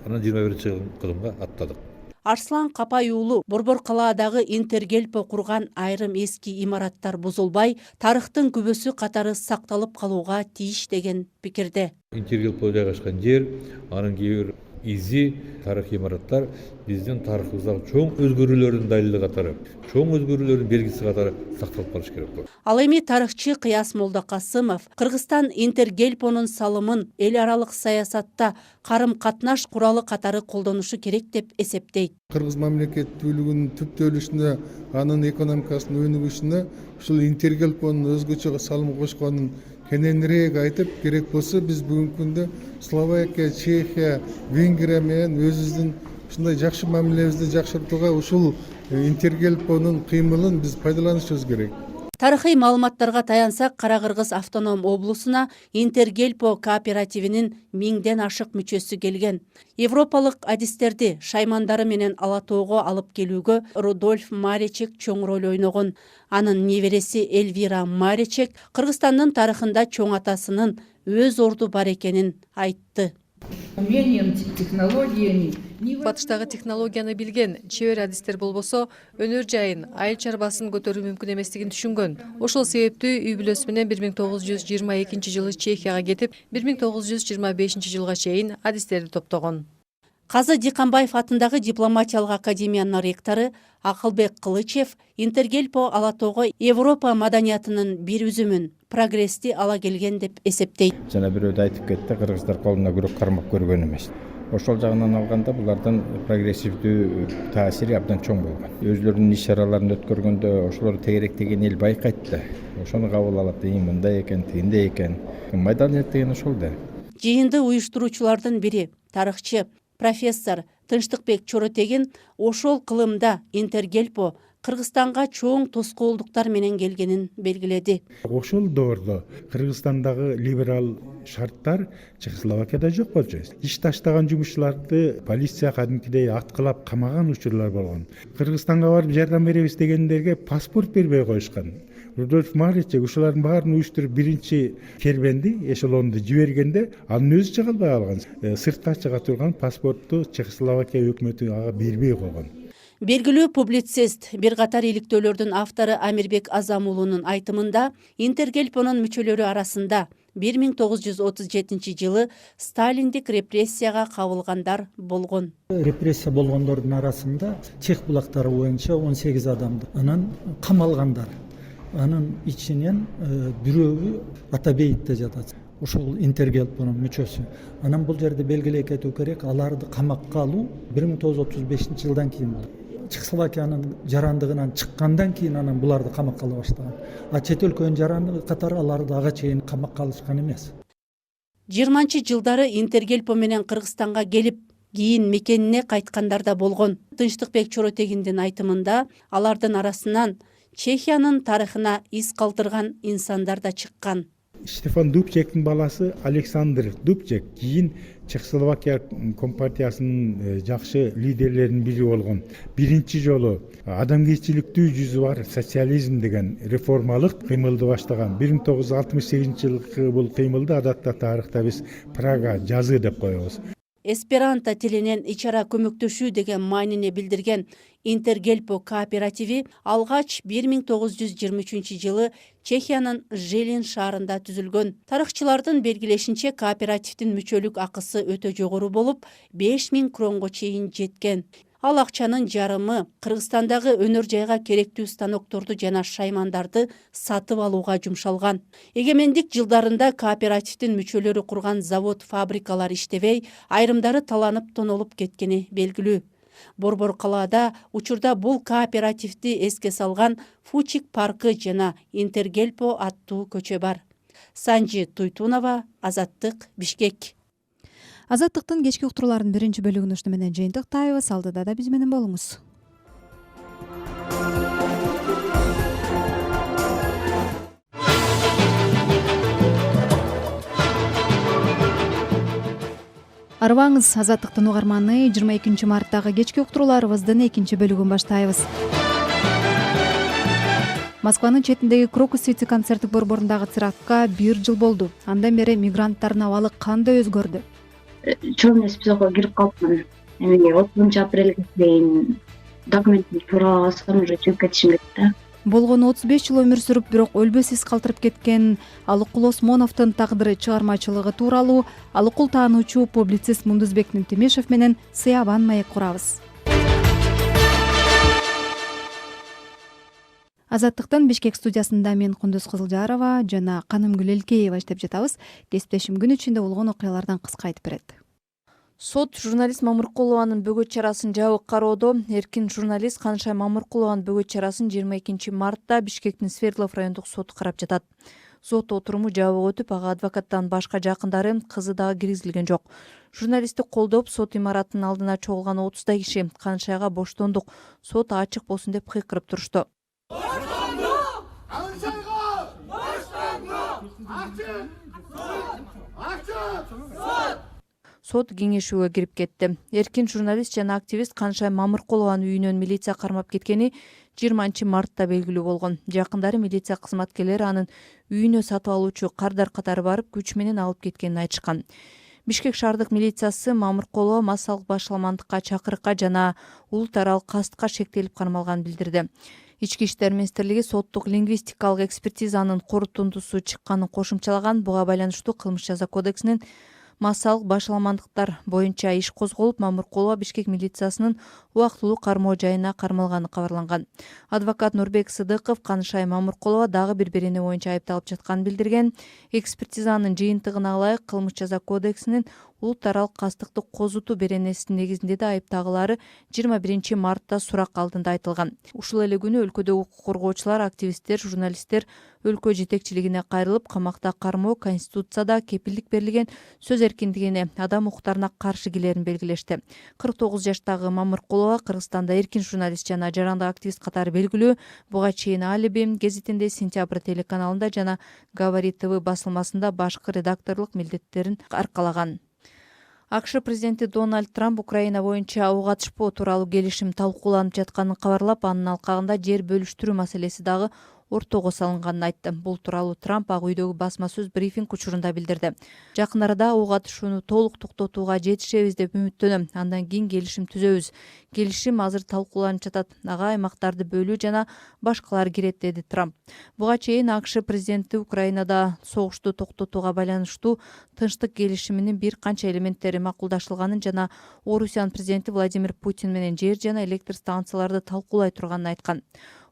S22: анан 21-кылымга аттадык.
S3: Арслан Капай уулу Борбор калаадагы Интергельпо курган айрым эски имараттар бузулбай, тарыхтын күбөсү катары сакталып калууга тийиш деген пикирде.
S22: Интергельпо жайгашкан жер, анын кээ бир изи тарых имараттар биздин тарыхыбыздагы чоң өзгөрүүлөрдүн далили катары, чоң өзгөрүүлөрдүн белгиси катары сакталып калыш керек.
S3: Ал эми тарыхчы Кыяс Молдокасымов Кыргызстан Интергельпонун салымын эл аралык саясатта карым-катнаш куралы катары колдонушу керек деп эсептейт.
S23: Кыргыз мамлекеттүүлүгүнүн түптөлүшүнө, анын экономикасынын өнүгүшүнө ушул Интергельпонун өзгөчө салым кошконун кененирээк айтып, керек болсо биз бүгүнкү күндө Словакия, Чехия, Венгрия менен өзүбүздүн ушундай жакшы мамилебизди жакшыртууга ушул Интергельпонун кыймылын биз пайдаланышыбыз керек.
S3: Тарыхый маалыматтарга таянсак, Кара-Кыргыз автоном облусуна Интергельпо кооперативинин 1000ден ашык мүчөсү келген. Европалык адистерди шаймандары менен ала тоого алып келүүгө Рудольф Маречек чоң роль ойногон. Анын небереси Эльвира Маречек Кыргызстандын тарыхында чоң атасынын өз орду бар экенин айтты.
S1: Батыштагы технологияны билген, чебер адистер болбосо, өнөр жайын, айыл чарбасын көтөрүү мүмкүн эместигин түшүнгөн. Ошол себептүү үй бүлөсү менен 1922 жылы Чехияга кетип, 1925 жылга чейин адистерди топтогон.
S3: Казы Диканбаев атындагы дипломатиялык академиянын ректору Акылбек Кылычев Интергельпо ала тоого Европа маданиятынын бир үзүмүн, прогрессти ала келген деп эсептейт.
S24: Жана бирөөдө айтып кетти, кыргыздар колуна күрөк кармап көргөн эмес. Ошол жагынан алганда булардын прогрессивдүү таасири абдан чоң болгон. Өзлөрүнүн иш чараларын өткөргөндө ошолор тегеректеген эл байкайт да. Ошону кабыл алат, мындай экен, тигиндей экен. Маданият деген ошол да.
S3: Жыйынды уюштуруучулардын бири, тарыхчы, профессор Тынчтыкбек Чоротегин ошол кылымда Интергельпо Кыргызстанга чоң тоскоолдуктар менен келгенин белгиледи.
S25: Ошол доордо Кыргызстандагы либерал шарттар Чехословакияда жок болчу. Иш таштаган жумушчуларды полиция кадимкидей аткылап камаган учурлар болгон. Кыргызстанга барып жардам беребиз дегендерге паспорт бербей коюшкан. Рудольф Маречек ушулардын баарын уюштуруп биринчи кербенди, эшелонду жибергенде анын өзү чыга албай калган. Сыртка чыга турган паспортту Чехословакия өкмөтү ага бербей койгон.
S3: Белгилүү публицист, бир катар иликтөөлөрдүн автору Амирбек Азам уулунун айтымында Интергельпонун мүчөлөрү арасында 1937 жылы сталиндик репрессияга кабылгандар болгон.
S26: Репрессия болгондордун арасында Чех булактары боюнча 18 адамды анан камалгандар. Анын ичинен бирөөгү Атабеевде жатат. Ошол Интергельпонун мүчөсү. Анан бул жерде белгилей кетүү керек, аларды камакка алуу 1935 жылдан кийин болду. Чехословакиянын жарандыгынан чыккандан кийин анан буларды камакка ала баштаган. А чет өлкөнүн жарандыгы катары аларды ага чейин камакка алышкан эмес.
S3: 20-жылдары Интергельпо менен Кыргызстанга келип, кийин мекенине кайткандар да болгон. Тынчтыкбек Чоротегиндин айтымында алардын арасынан Чехиянын тарыхына из калтырган инсандар да чыккан.
S25: Штефан Дубчектин баласы Александр Дубчек кийин Чехословакия компартиясынын жакшы лидерлеринин бири болгон. Биринчи жолу адамгерчиликтүү жүзү бар социализм деген реформалык кыймылды баштаган. 1968 жылкы бул кыймылды адатта тарыхта биз Прага жазы деп коебуз.
S3: Эсперанто тилинен ичара көмөктөшүү деген маанине билдирген Интергельпо кооперативи алгач 1923 жылы Чехиянын Желин шаарында түзүлгөн. Тарыхчылардын белгилешинче кооперативдин мүчөлүк акысы өтө жогору болуп, 5000 кронго чейин жеткен. Ал акчанын жарымы Кыргызстандагы өнөр жайга керектүү станокторду жана шаймандарды сатып алууга жумшалган. Эгемендик жылдарында кооперативдин мүчөлөрү курган завод, фабрикалар иштебей, айрымдары таланып тонолуп кеткени белгилүү. Борбор калаада учурда бул кооперативди эске салган Фучик паркы жана Интергельпо аттуу көчө бар. Санжи Туйтунова, Азаттык, Бишкек.
S2: Азаттыктын кечки уктурууларынын биринчи бөлүгүн ушуну менен жыйынтыктайбыз. Алдыда да биз менен болуңуз. Арыбаңыз, Азаттыктын угарманы, 22 марттагы кечки уктурууларыбыздын экинчи бөлүгүн баштайбыз. Москванын четиндеги Крокус-Сити концерттик борборундагы терактка 1 жыл болду. Андан бери мигранттардын абалы кандай өзгөрдү?
S4: Чорный списокко кирип калыпмын. Эми 30 апрелге чейин документти туураласам уже чыгып кетишим керек да.
S2: Болгону 35 жыл өмүр сүрүп, бирок өлбөсүз калтырып кеткен Алыкул Осмоновдун тагдыры чыгармачылыгы тууралуу Алыкул таануучу публицист Мундузбек Нимтемешев менен Сыябан маек курабыз. Азаттыктын Бишкек студиясында мен Кундуз Кызылжарова жана Канымгүл Элкеева иштеп жатабыз. Кесиптешим күн ичинде болгон окуялардан кыска айтып берет.
S1: Сот журналист Мамыркулованын бөгөт чарасын жабык кароодо. Эркин журналист Канышай Мамыркулованын бөгөт чарасын 22 мартта Бишкектин Свердлов райондук соту карап жатат. Сот отуруму жабык өтүп, ага адвокаттан башка жакындары, кызы дагы киргизилген жок. Журналистти колдоп, сот имаратынын алдына чогулган 30 киши Канышайга боштондук, сот ачык болсун деп кыйкырып турушту. Сот кеңешүүгө кирип кетти. Эркин журналист жана активист Канышай Мамыркулованын үйүнөн милиция кармап кеткени 20 мартта белгилүү болгон. Жакындары милиция кызматкерлери анын үйүнө сатып алуучу кардар катары барып, күч менен алып кеткенин айтышкан. Бишкек шаардык милициясы Мамыркулова массалык башаламандыкка, чакырыкка жана улут аралык кастыкка шектелип кармалганын билдирди. Ички иштер министрлиги соттук лингвистикалык экспертизанын корутундусу чыкканын кошумчалаган. Буга байланыштуу кылмыш жаза кодексинин массалык башаламандыктар боюнча иш козголуп, Мамыркулова Бишкек милициясынын убактылуу кармоо жайына кармалганы кабарланган. Адвокат Нурбек Сыдыков Канышай Мамыркулова дагы бир-бирине боюнча айыпталып жатканын билдирген. Экспертизанын жыйынтыгына ылайык кылмыш жаза кодексинин улут аралык кастыкты козутуу беренесинин негизинде да айыптагылары 21 мартта сурак алдында айтылган. Ушул эле күнү өлкөдөгү укук коргоочулар, активисттер, журналисттер өлкө жетекчилигине кайрылып, камакта кармоо Конституцияда кепилдик берилген сөз эркиндигине, адам укуктарына каршы келерин белгилешти. 49 жаштагы Мамыркулова Кыргызстанда эркин журналист жана жарандык активист катары белгилүү. Буга чейин Алиби гезитинде, Сентябрь телеканалында жана Говорит ТВ басылмасында башкы редакторлук милдеттерин аркалаган. АКШ президенти Дональд Трамп Украина боюнча ок атышпоо тууралуу келишим талкууланып жатканын кабарлап, анын алкагында жер бөлүштүрүү маселеси дагы ортого салынганын айтты. Бул тууралуу Трамп Ак үйдөгү басма сөз брифинг учурунда билдирди. Жакын арада ок атышууну толук токтотууга жетишебиз деп үмүттөнөм. Андан кийин келишим түзөбүз. Келишим азыр талкууланып жатат. Ага аймактарды бөлүү жана башкалар кирет, деди Трамп. Буга чейин АКШ президенти Украинада согушту токтотууга байланыштуу тынчтык келишиминин бир канча элементтери макулдашылганын жана Орусиянын президенти Владимир Путин менен жер жана электр станцияларды талкуулай турганын айткан.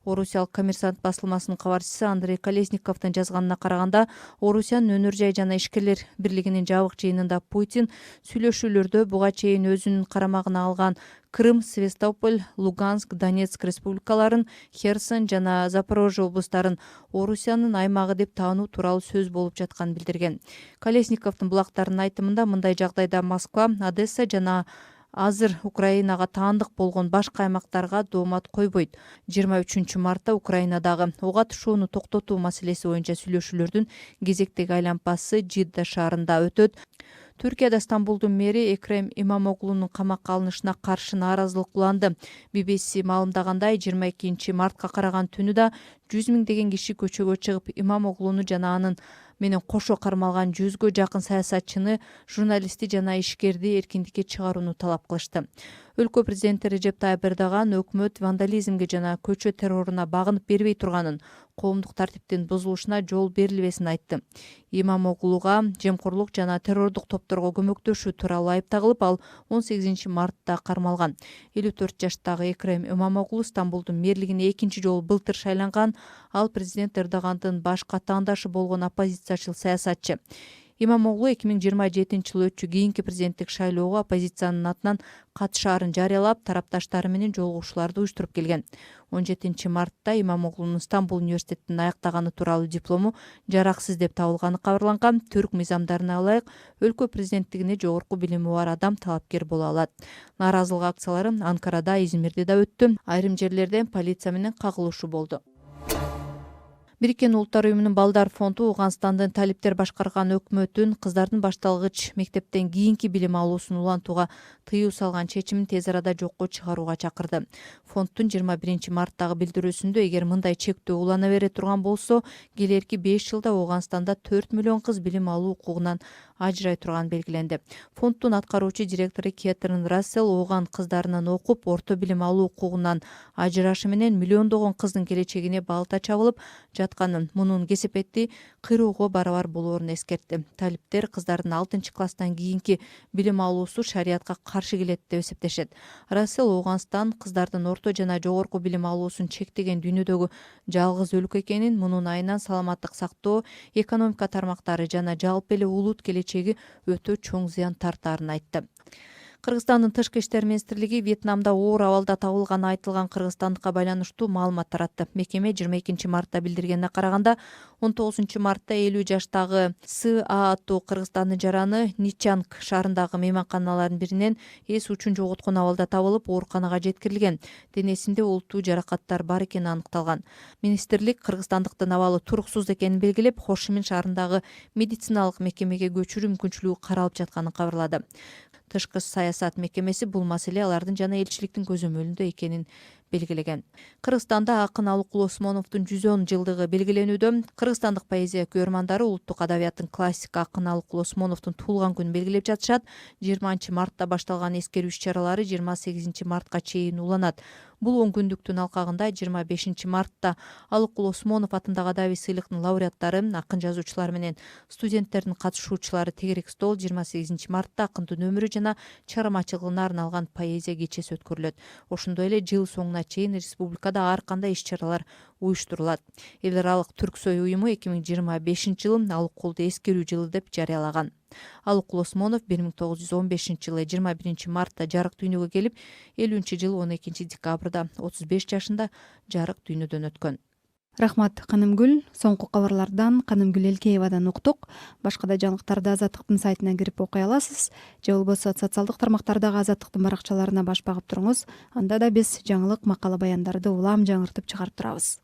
S1: Орусиялык Коммерсант басылмасынын кабарчысы Андрей Колесниковдун жазганына караганда, Орусиянын өнөр жай жана ишкерлер бирлигинин жабык жыйынында Путин сүйлөшүүлөрдө буга чейин өзүнүн карамагына алган Крым, Севастополь, Луганск, Донецк республикаларын, Херсон жана Запорожье облустарын Орусиянын аймагы деп таануу тууралуу сөз болуп жатканын билдирген. Колесниковдун булактарынын айтымында, мындай жагдайда Москва, Одесса жана азыр Украинага таандык болгон башка аймактарга доомат койбойт. 23 мартта Украинадагы ок атышууну токтотуу маселеси боюнча сүйлөшүүлөрдүн кезектеги айланпасы Жидда шаарында өтөт. Түркияда Стамбулдун мэри Экрем Имамоглунун камакка алынышына каршы нааразылык уланды. BBC маалымдагандай, 22 мартка караган түнү да 100 миңдеген киши көчөгө чыгып, Имамоглуну жана анын менен кошо кармалган 100гө жакын саясатчыны, журналистти жана ишкерди эркиндикке чыгарууну талап кылышты. Өлкө президенти Режеп Тайып Эрдоган өкмөт вандализмге жана көчө терроруна багынып бербей турганын, коомдук тартиптин бузулушуна жол берилбесин айтты. Имамоглуга жемкорлук жана террордук топторго көмөктөшүү тууралуу айып тагылып, ал 18 мартта кармалган. 54 жаштагы Экрем Имамоглу Стамбулдун мэрлигине экинчи жолу былтыр шайланган. Ал президент Эрдогандын башка таңдашы болгон оппозициячыл саясатчы.
S2: Имамоглу 2027 өтчү кийинки президенттик шайлоого оппозициянын атынан катышаарын жарыялап, тарапташтары менен жолугушууларды уюштуруп келген. 17 мартта Имамоглунун Стамбул университетин аяктаганы тууралуу диплому жараксыз деп табылганы кабарланган. Түрк мыйзамдарына ылайык өлкө президенттигине жогорку билими бар адам талапкер боло алат. Нааразылык акциялары Анкарада, Измирде да өттү. Айрым жерлерде полиция менен кагылышуу болду. Бириккен Улуттар уюмунун Балдар фонду Ооганстандын талиптер башкарган өкмөтүн кыздардын башталгыч мектептен кийинки билим алуусун улантууга тыюу салган чечимин тез арада жокко чыгарууга чакырды. Фонддун 21 марттагы билдирүүсүндө эгер мындай чектөө улана бере турган болсо, келерки 5 жылда Ооганстанда 4 миллион кыз билим алуу укугунан ажырай турган белгиленди. Фонддун аткаруучу директору Кетрин Рассел ооган кыздарынын окуп, орто билим алуу укугунан ажырашы менен миллиондогон кыздын келечегине балта чабылып жатканын, мунун кесепети кыйроого барабар болоорун эскертти. Талиптер кыздардын 6-класстан кийинки билим алуусу шариятка каршы келет деп эсептешет. Рассел Ооганстан кыздардын орто жана жогорку билим алуусун чектеген дүйнөдөгү жалгыз өлкө экенин, мунун айынан саламаттык сактоо, экономика тармактары жана жалпы эле улут келечеги өтө чоң зыян тартаарын айтты. Кыргызстандын тышкы иштер министрлиги Вьетнамда оор абалда табылганы айтылган кыргызстандыкка байланыштуу маалымат таратты. Мекеме 22 мартта билдиргенине караганда, 19 мартта 50 жаштагы С.А. аттуу Кыргызстандын жараны Ничанг шаарындагы мейманканалардын биринен эс учун жоготкон абалда табылып, ооруканага жеткирилген. Денесинде олуттуу жаракаттар бар экени аныкталган. Министрлик кыргызстандыктын абалы туруксуз экенин белгилеп, Хошимин шаарындагы медициналык мекемеге көчүрүү мүмкүнчүлүгү каралып жатканын кабарлады. Тышкы саясат мекемеси бул маселе алардын жана элчиликтин көзөмөлүндө экенин белгилеген. Кыргызстанда акын Алыкул Осмоновдун 110 жылдыгы белгиленүүдө. Кыргызстандык поэзия көрмандары улуттук адабияттын классик акын Алыкул Осмоновдун туулган күнүн белгилеп жатышат. 20 мартта башталган эскерүү иш-чаралары 28 мартка чейин уланат. Бул 10 күндүктүн алкагында 25 мартта Алыкул Осмонов атындагы адабий сыйлыктын лауреаттары, акын жазуучулар менен студенттердин катышуучулары тегерек стол, 28 мартта акындын өмүрү жана чыгармачылыгына арналган поэзия кечеси өткөрүлөт. Ошондой эле жыл соңуна чейин республикада ар кандай иш-чаралар уюштурулат. Эл аралык Түрксой уюму 2025 жылын Алыкулду эскерүү жылы деп жарыялаган. Алыкул Осмонов 1915 жылы 21 мартта жарык дүйнөгө келип, 50 жылы 12 декабрда 35 жашында жарык дүйнөдөн өткөн. Рахмат, Канымгүл. Соңку кабарлардан Канымгүл Элкеевадан уктук. Башка да жаңылыктарды Азаттыктын сайтынан кирип окуй аласыз. Же болбосо социалдык тармактардагы Азаттыктын баракчаларына баш багып туруңуз. Анда да биз жаңылык, макала баяндарды улам жаңыртып чыгарып турабыз.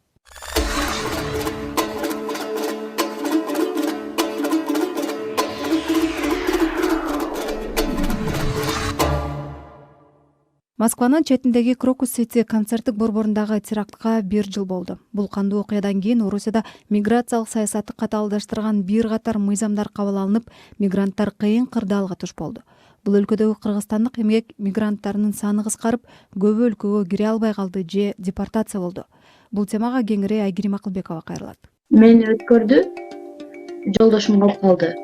S2: Москванын четиндеги Крокус-Сити концерттик борборундагы терактка 1 жыл болду. Бул кандуу окуядан кийин Орусияда миграциялык саясатты катаалдаштырган бир катар мыйзамдар кабыл алынып, мигранттар кыйын кырдаалга туш болду. Бул өлкөдөгү кыргызстандык эмгек мигранттарынын саны кыскарып, көбү өлкөгө кире албай калды же депортация болду. Бул темага кеңири Айгерим Акылбекова кайрылат.
S4: Мени өткөрдү, жолдошум калып калды.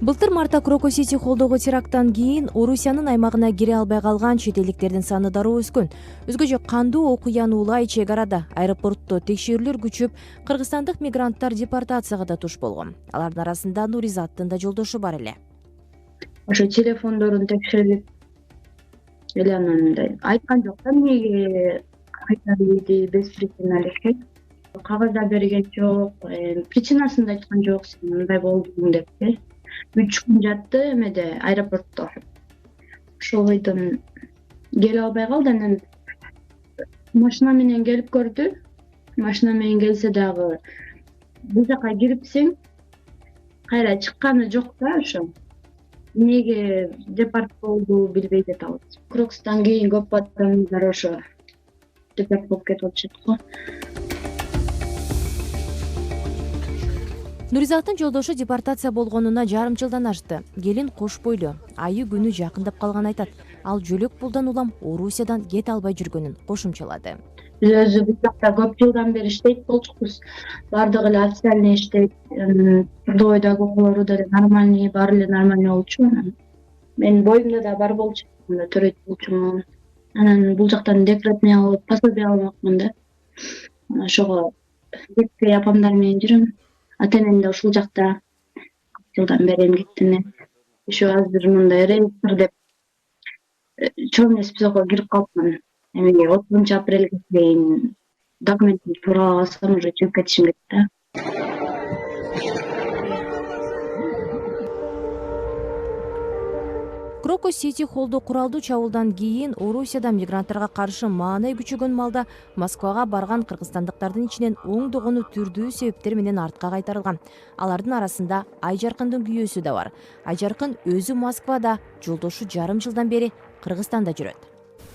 S5: Былтыр марта Крокус-Сити холдогу теракттан кийин Орусиянын аймагына кире албай калган чет элдиктердин саны дароо өскөн. Өзгөчө кандуу окуяны улай чек арада аэропортто текшерүүлөр күчүп, кыргызстандык мигранттар депортацияга да туш болгон. Алардын арасында Нуризаттын да жолдошу бар эле.
S4: Ошо телефондорун текшерип эле анан айткан жок да, эмнеге кайтарууйду без причина элек. Кагазда берген жок, причинасын да айткан жок, сен мындай болдуң деп. 3 күн жатты эмеде аэропортто. Ошол бойдон келе албай калды. Анан машина менен келип көрдү. Машина менен келсе дагы бул жака кирипсиң, кайра чыкканы жок да ошо. Эмнеге депорт болду билбей жатабыз. Крокустан кийин көп адамдар ошо депорт болуп кетип атышат го.
S5: Нуризаттын жолдошу депортация болгонуна жарым жылдан ашты. Келин кош бойлуу, айы күнү жакындап калган айтат. Ал жөлөк пулдан улам Орусиядан кете албай жүргөнүн кошумчалады.
S4: Биз өзүбүз жакта көп жылдан бери иштейт болчукпуз. Бардыгы эле официальный иштейт. Трудовойдогу окуулору деле нормальный, баары эле нормальный болчу. Менин боюмда да бар болчу, төрөйт болчумун. Анан бул жактан декретный алып, пособие алмакмын да. Ошого апамдар менен жүрөм. ата-энем да ушул жакта жылдан бери эмгектенип, ошо азыр мындай реестр деп чоң эмес списокко кирип калыпмын. Эми 30 апрелге чейин документимди туураласам уже чыгып кетишим керек да.
S5: Крокус Сити холду куралдуу чабуулдан кийин Орусияда мигранттарга каршы маанай күчөгөн малда Москвага барган кыргызстандыктардын ичинен оңдогону түрдүү себептер менен артка кайтарылган. Алардын арасында Айжаркындын күйөөсү да бар. Айжаркын өзү Москвада, жолдошу жарым жылдан бери Кыргызстанда жүрөт.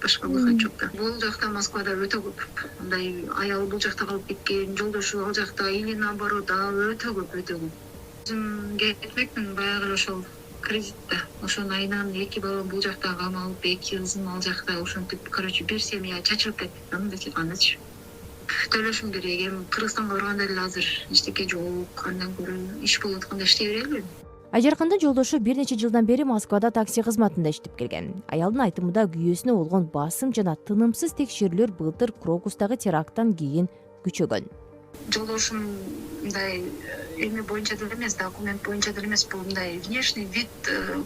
S6: Башка выход жок да. Бул жакта Москвада өтө көп. Мындай аял бул жакта калып кеткен, жолдошу ал жакта или наоборот өтө көп. Өзүм кетмекмин баягы ошол кредитте. Ошонун айынан 2 балам бул жакта камалып, 2 кызым ал жакта ошентип, короче, бир семья чачылып кетти. Мындай кандачы. Төлөшүм керек. Эми Кыргызстанга барганда эле азыр эчтеке жок, андан көрө иш болуп атканда иштей берели.
S5: Айжаркындын жолдошу бир нече жылдан бери Москвада такси кызматында иштеп келген. Аялдын айтымында күйөөсүнө болгон басым жана тынымсыз текшерүүлөр былтыр Крокустагы теракттан кийин күчөгөн.
S6: Жолдошум мындай эми боюнча деле эмес, документ боюнча деле эмес, бул мындай внешний вид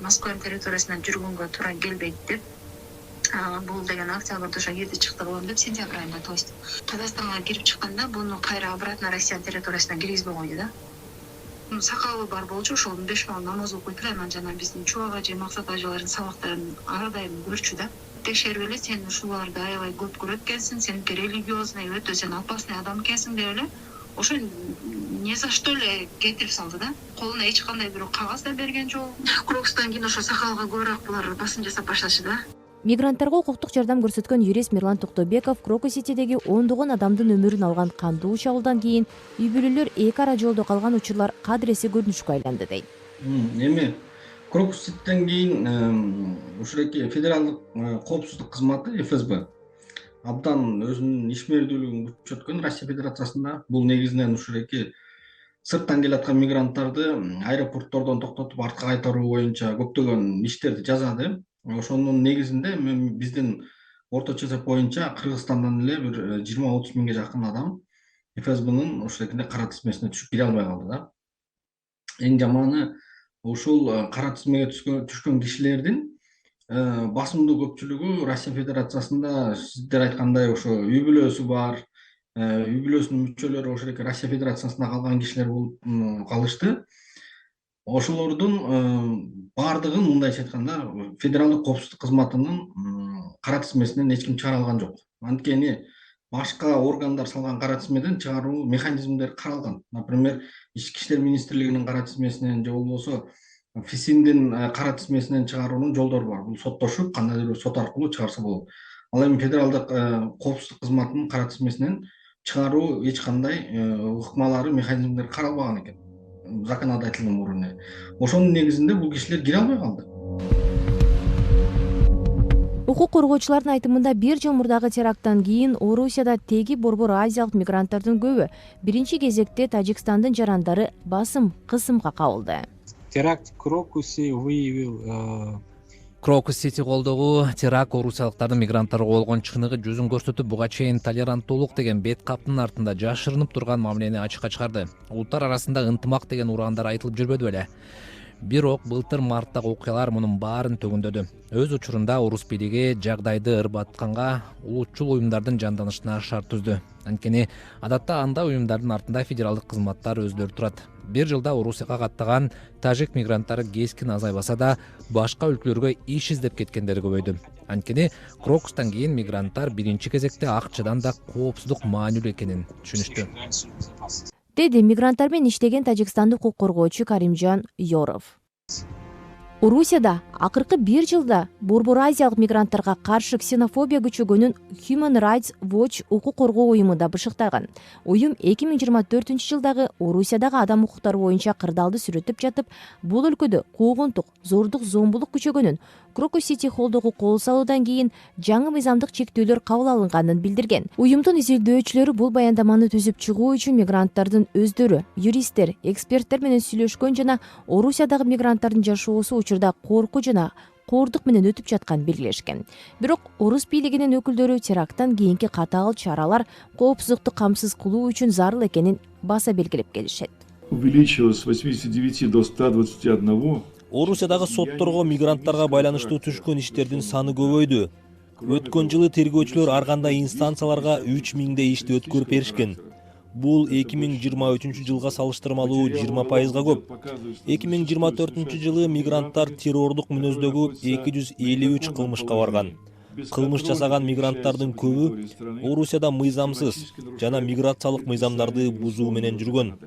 S6: Москва территориясынан жүргөнгө туура келбейт деп. Бул деген октябрда ошо кирди чыкты болом деп, сентябрь айында, то есть Казакстанга кирип чыкканда буну кайра обратно Россия территориясына киргизбей койду да. Сакалы бар болчу, ошол 5 бал намаз окуйт эле, анан жана биздин Чубак ажы, Максат ажылардын сабактарын ар дайым көрчү да. Текшерип эле, сен ушуларды аябай көп көрөт экенсиң, сен религиозный, өтө сен опасный адам экенсиң деп эле. Ошо не за что эле кетирип салды да. Колуна эч кандай бирок кагаз да берген жок. Крокустан кийин ошо сакалга көбүрөөк булар басым жасап башташы да.
S5: Мигранттарга укуктук жардам көрсөткөн юрист Мирлан Токтобеков Крокус-Ситидеги ондогон адамдын өмүрүн алган кандуу чабуулдан кийин үй бүлөлөр эки ара жолдо калган учурлар кадыресе көрүнүшкө айланды дейт.
S8: Эми Крокус-Ситиден кийин ушуреки федералдык коопсуздук кызматы ФСБ абдан өзүнүн ишмердүүлүгүн күчөткөн Россия Федерациясында. Бул негизинен ушуреки сырттан келаткан мигранттарды аэропорттордон токтотуп артка кайтаруу боюнча көптөгөн иштерди жасады. Ошонун негизинде биздин орточо эсеп боюнча Кыргызстандан эле бир 20-30 миңге жакын адам ФСБнын ушурекинде кара тизмесине түшүп кире албай калды да. Эң жаманы ушул кара тизмеге түшкөн кишилердин басымдуу көпчүлүгү Россия Федерациясында сиздер айткандай ошо үй бүлөсү бар, үй бүлөсүнүн мүчөлөрү ошол Россия Федерациясында калган кишилер болуп калышты. Ошолордун баардыгын мындайча айтканда федералдык коопсуздук кызматынын кара тизмесинен эч ким чыгара алган жок. Анткени башка органдар салган кара тизмеден чыгаруу механизмдери каралган. Например, Ички иштер министрлигинин кара тизмесинен же болбосо ФИСИМдин кара тизмесинен чыгаруунун жолдору бар. Бул соттошуп, кандайдыр бир сот аркылуу чыгарса болот. Ал эми федералдык коопсуздук кызматынын кара тизмесинен чыгаруу эч кандай ыкмалары, механизмдери каралбаган экен законодательный уровне. Ошонун негизинде бул кишилер кире албай калды.
S5: Укук коргоочулардын айтымында 1 жыл мурдагы теракттан кийин Орусияда теги борбор азиялык мигранттардын көбү биринчи кезекте Тажикстандын жарандары басым кысымга кабылды.
S9: Теракт в Крокусе выявил
S16: Крокус-Сити колдогу теракт орусиялыктардын мигранттарга болгон чыныгы жүзүн көрсөтүп, буга чейин толеранттуулук деген бет каптын артында жашырынып турган мамилени ачыкка чыгарды. Улуттар арасында ынтымак деген ураандар айтылып жүрбөдү беле. Бирок былтыр марттагы окуялар мунун баарын төгүндөдү. Өз учурунда орус бийлиги жагдайды ырбатканга улутчул уюмдардын жанданышына шарт түздү. Анткени адатта анда уюмдардын артында федералдык кызматтар өздөрү турат. 1 жылда Орусияга каттаган тажик мигранттары кескин азайбаса да, башка өлкөлөргө иш издеп кеткендери көбөйдү. Анткени Крокустан кийин мигранттар биринчи кезекте акчадан да коопсуздук маанилүү экенин түшүнүштү.
S5: Деди мигранттар менен иштеген тажикстандык укук коргоочу Каримжан Yorov. Орусияда акыркы 1 жылда борбор азиялык мигранттарга каршы ксенофобия күчөгөнүн Human Rights Watch укук коргоо уюму да бышыктаган. Уюм 2024-жылдагы Орусиядагы адам укуктары боюнча кырдаалды сүрөттөп жатып, бул өлкөдө куугунтук, зордук, зомбулук күчөгөнүн Крокус-Сити холдогу кол салуудан кийин жаңы мыйзамдык чектөөлөр кабыл алынганын билдирген. Уюмдун изилдөөчүлөрү бул баяндаманы түзүп чыгуу үчүн мигранттардын өздөрү, юристтер, эксперттер менен сүйлөшкөн жана Орусиядагы мигранттардын жашоосу учурда коркуу жана коордук менен өтүп жатканын белгилешкен. Бирок орус бийлигинин өкүлдөрү теракттан кийинки катаал чаралар коопсуздукту камсыз кылуу үчүн зарыл экенин баса белгилеп келишет.
S10: увеличилось с 89 до 121.
S11: Орусиядагы сотторго мигранттарга байланыштуу түшкөн иштердин саны көбөйдү. Өткөн жылы тергөөчүлөр ар кандай инстанцияларга 3000 ишти өткөрүп беришкен. Бул 2023 жылга салыштырмалуу 20%га көп. 2024 жылы мигранттар террордук мүнөздөгү 253 кылмышка барган. Кылмыш жасаган мигранттардын көбү Орусияда мыйзамсыз жана миграциялык мыйзамдарды бузуу менен жүргөн.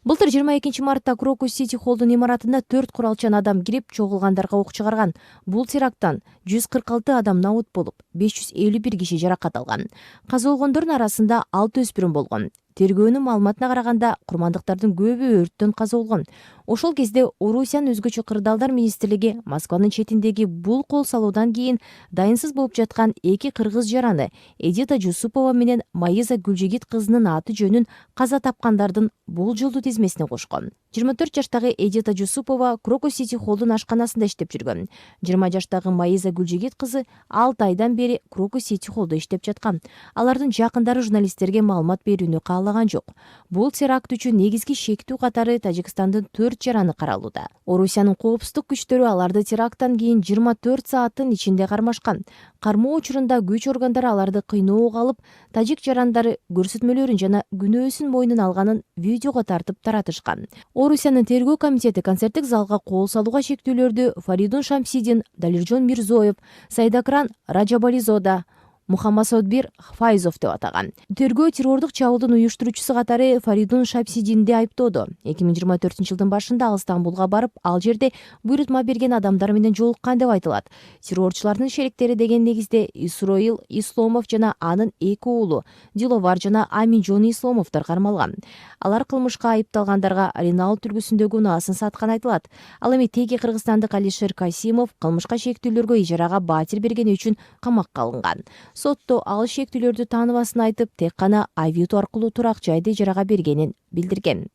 S5: Былтыр 22 мартта Крокус Сити Холлдун имаратына 4 куралчан адам кирип, чогулгандарга ок чыгарган. Бул теракттан 146 адам набут болуп, 551 киши жаракат алган. Каза болгондордун арасында 6 өспүрүм болгон. Тергөөнүн маалыматына караганда, курмандыктардын көбү өрттөн каза болгон. Ошол кезде Орусиянын өзгөчө кырдаалдар министрлиги Москванын четиндеги бул кол салуудан кийин дайынсыз болуп жаткан 2 кыргыз жараны Эдита Жусупова менен Маиза Гүлжигит кызынын аты жөнүн каза тапкандардын болжолдуу тизмесине кошкон. 24 жаштагы Эдита Жусупова Крокус Сити Холлдун ашканасында иштеп жүргөн. 20 жаштагы Маиза Гүлжигит кызы 6 айдан бери Крокус Сити Холлдо иштеп жаткан. Алардын жакындары журналисттерге маалымат берүүнү каалаган жок. Бул теракт үчүн негизги шектүү катары Тажикстандын 4 жараны каралууда. Орусиянын коопсуздук күчтөрү аларды теракттан кийин 24 сааттын ичинде кармашкан. Кармоо учурунда күч органдары аларды кыйноого алып, тажик жарандары көрсөтмөлөрүн жана күнөөсүн мойнуна алганын видеого тартып таратышкан. Орусиянын тергөө комитети концерттик залга кол салууга шектүүлөрдү Фаридун Шамсидин, Далиржон Мирзоев, Сайдакран Раджабализода, Мухаммасодбир Файзов деп атаган. Тергөө террордук чабуулдун уюштуруучусу катары Фаридун Шамсидинди айыптоодо. 2024 жылдын башында ал Стамбулга барып, ал жерде буйрутма берген адамдар менен жолуккан деп айтылат. Террорчулардын шериктери деген негизде Исроил Исломов жана анын 2 уулу Диловар жана Аминжон Исломовдор кармалган. Алар кылмышка айыпталгандарга Ренал түлгүсүндөгү унаасын саткан айтылат. Ал эми теги кыргызстандык Алишер Касимов кылмышка шектүүлөргө ижарага батир бергени үчүн камакка алынган. Сотто ал шектүүлөрдү тааныбасын айтып, тек гана авито аркылуу турак жайды ижарага бергенин билдирген.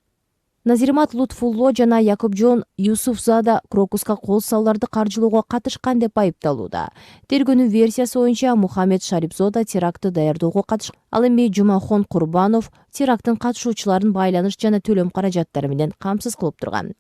S5: Назирмат Лутфулло жана Якупжон Юсуфзада Крокуска кол салууларды каржылоого катышкан деп айыпталууда. Тергөөнүн версиясы боюнча Мухаммед Шарипзода терактты даярдоого катышкан. Ал эми Жумахон Курбанов теракттын катышуучуларын байланыш жана төлөм каражаттары менен камсыз кылып турган.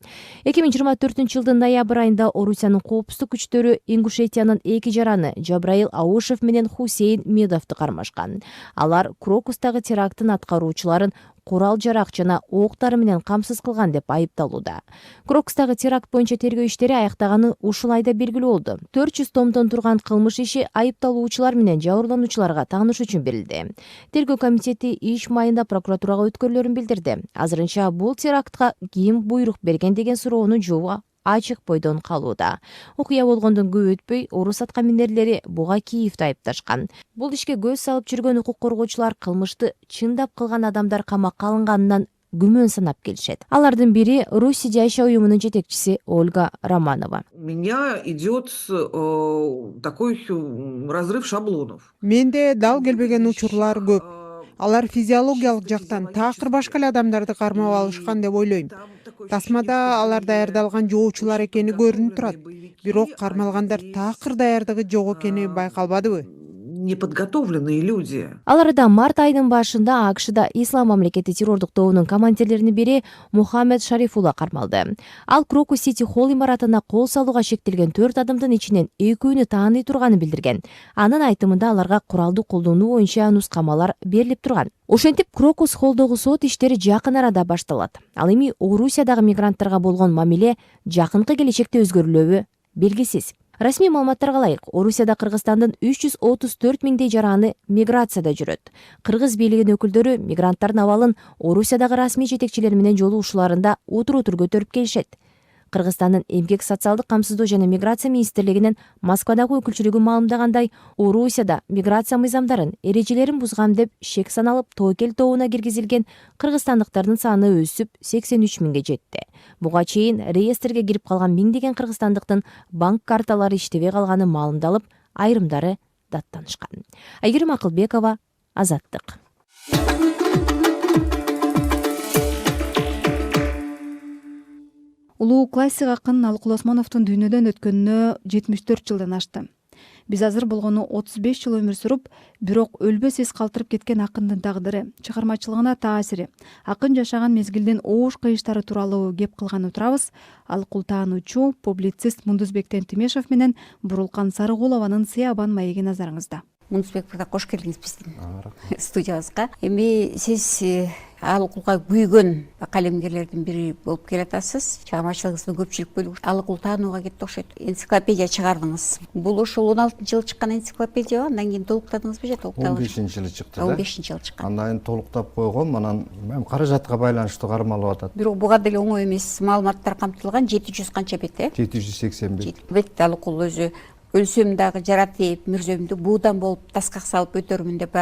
S5: 2024 жылдын ноябрь айында Орусиянын коопсуздук күчтөрү Ингушетиянын 2 жараны Жабраил Аушев менен Хусейн Медовду кармашкан. Алар Крокустагы теракттын аткаруучуларын курал жарак жана октары менен камсыз кылган деп айыпталууда. Крокустагы теракт боюнча тергөө иштери аяктаганы ушул айда белгилүү болду. 400 томдон турган кылмыш иши айыпталуучулар менен жабырлануучуларга тааныш үчүн берилди. Тергөө комитети иш майында прокуратурага өткөрүлөрүн билдирди. Азырынча бул терактка ким буйрук берген деген суроонун жообу ачык бойдон калууда. Окуя болгондон көп өтпөй орус аткаминерлери буга Киевди айыпташкан. Бул ишке көз салып жүргөн укук коргоочулар кылмышты чындап кылган адамдар камакка алынганынан күмөн санап келишет. Алардын бири Руси жайша уюмунун жетекчиси Ольга Романова.
S12: У меня идет такой разрыв шаблонов.
S13: Менде дал келбеген учурлар көп. Алар физиологиялык жактан такыр башка эле адамдарды кармап алышкан деп ойлойм. Тасмада алар даярдалган жоочулар экени көрүнүп турат. Бирок кармалгандар такыр даярдыгы жок экени байкалбадыбы?
S12: Неподготовленные люди.
S5: Аларда март айынын башында АКШда Ислам мамлекети террордук тобунун командирлеринин бири Мухаммед Шарифулла кармалды. Ал Крокус Сити Холл имаратына кол салууга шектелген 4 адамдын ичинен 2-өөнү тааный турганын билдирген. Анын айтымында аларга куралды колдонуу боюнча нускамалар берилип турган. Ошентип Крокус Холлдогу сот иштери жакын арада башталат. Ал эми Орусиядагы мигранттарга болгон мамиле жакынкы келечекте өзгөрүлөбү белгисиз. Расмий маалыматтарга ылайык, Орусияда Кыргызстандын 334 миңдей жараны миграцияда жүрөт. Кыргыз бийлигинин өкүлдөрү мигранттардын абалын Орусиядагы расмий жетекчилер менен жолугушууларында утур-утур көтөрүп келишет. Кыргызстандын эмгек социалдык камсыздоо жана миграция министрлигинин Москвадагы өкүлчүлүгү маалымдагандай, Орусияда миграция мыйзамдарын, эрежелерин бузган деп шек саналып Тоокел тобуна киргизилген кыргызстандыктардын саны өсүп 83 миңге жетти. Буга чейин реестрге кирип калган миңдеген кыргызстандыктын банк карталары иштебей калганы маалымдалып, айрымдары даттанышкан. Айгерим Акылбекова, Азаттык.
S2: Улуу классик акын Алык Осмоновдун дүйнөдөн өткөнүнө 74 жылдан ашты. Биз азыр болгону 35 жыл өмүр сүрүп, бирок өлбөс эс калтырып кеткен акындын тагдыры, чыгармачылыгына таасири, акын жашаган мезгилдин оош кыйыштары тууралуу кеп кылган отурабыз. Алыкул таануучу, публицист Мундузбек Тимешев менен Бурулкан Сарыгулованын Сыябан маеги назарыңызда.
S7: Мундузбек мырза, кош келдиңиз биздин студиябызга. Эми сиз Алыкулга күйгөн калемгерлердин бири болуп келатасыз. Чыгармачылыгыңыздын көпчүлүк бөлүгү Алыкул таанууга кетти окшойт. Энциклопедия чыгардыңыз. Бул ошол 16-жылы чыккан энциклопедия, андан кийин толуктадыңызбы же толуктадыңызбы?
S21: 15-жылы чыкты да.
S7: 15-жылы чыккан.
S21: Андан кийин толуктап койгом, анан каражатка байланыштуу кармалып атат.
S7: Бирок буга деле оңой эмес маалыматтар камтылган. 700 канча бет,
S21: 780
S7: бет. Алыкул өзү өлсөм дагы жарат деп, мүрзөмдү буудан болуп таскак салып өтөрмүн деп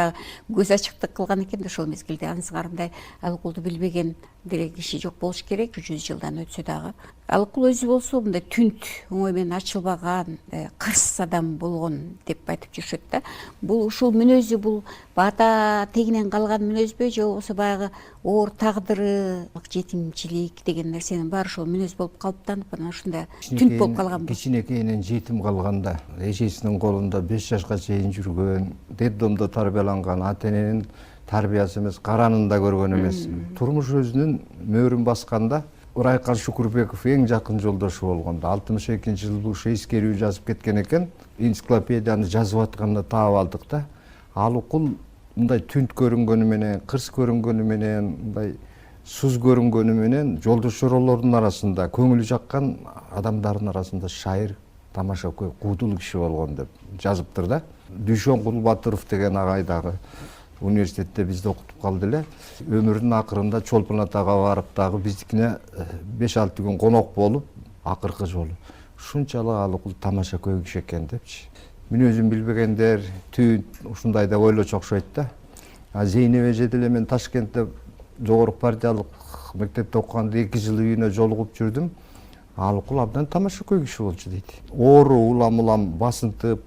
S7: көз ачыктык кылган экен да ошол мезгилде. Ансыгарындай Алыкулду билбеген деле киши жок болуш керек. 100 жылдан өтсө дагы. Алыкул өзү болсо мындай түнт, оңой менен ачылбаган, кырс адам болгон деп айтып жүрүшөт да. Бул ушул мүнөзү, бул бата тегинен калган мүнөзбү же болбосо баягы оор тагдыры, жетимчилик деген нерсенин баары ошол мүнөз болуп калыптанып, анан ушундай түнт болуп калганбы?
S21: Кичинекейинен жетим калганда, эжесинин колунда 5 жашка чейин жүргөн, детдомдо тарбияланган, ата эненин тарбиясы эмес, каранын да көргөн эмес. Турмуш өзүнүн мөөрүн басканда Урайкан Шукурбеков эң жакын жолдошу болгондо 62-жылы ушу эскерүү жазып кеткен экен. Энциклопедияны жазып атканда таап алдык да. Алыкул мындай түнт көрүнгөнү менен, кырс көрүнгөнү менен, мындай суз көрүнгөнү менен жолдош жоролордун арасында, көңүлү жаккан адамдардын арасында шайыр, тамашакөй, куудул киши болгон деп жазыптыр да. Дүйшөн Кулбатыров деген агай дагы университетте бизди окутуп калды эле. Өмүрүнүн акырында Чолпон Атага барып дагы биздикине 5-6 күн конок болуп, акыркы жолу ушунчалык Алыкул тамашакөй киши экен депчи. Мүнөзүн билбегендер түн ушундай деп ойлочу окшойт да. Зейнеп эже деле мен Ташкентте жогорку партиялык мектепте окуганда 2 жыл үйүнө жолугуп жүрдүм. Алыкул абдан тамашакөй киши болчу дейт. Оору улам басынтып,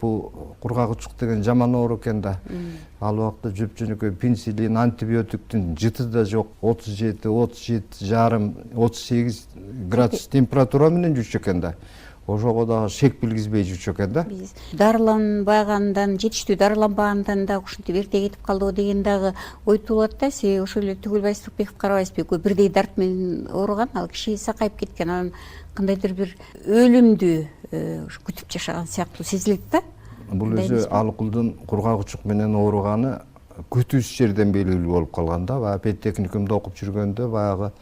S21: кургак учук деген жаман оору экен да. Ал убакта жөп-жөнөкөй пенсилин, антибиотиктин жыты да жок. 37, 37,5, 38 градус температура менен жүрчү экен да. Ошого дагы шек билгизбей жүрчү экен да.
S7: Дарыланбагандан, жетиштүү дарыланбагандан да ушинтип эрте кетип калдыбы деген дагы ой туулат да. Себеби ошол эле Түгөлбай Сырыкбеков карабайсызбы? Экөө бирдей дарт менен ооруган, ал киши сакайып кеткен. Анан кандайдыр бир өлүмдү күтүп жашаган сыяктуу сезилет да.
S21: Бул өзү Алыкулдун кургак учук менен ооруганы күтүүсүз жерден белгилүү болуп калган да. Баягы педтехникумда окуп жүргөндө баягы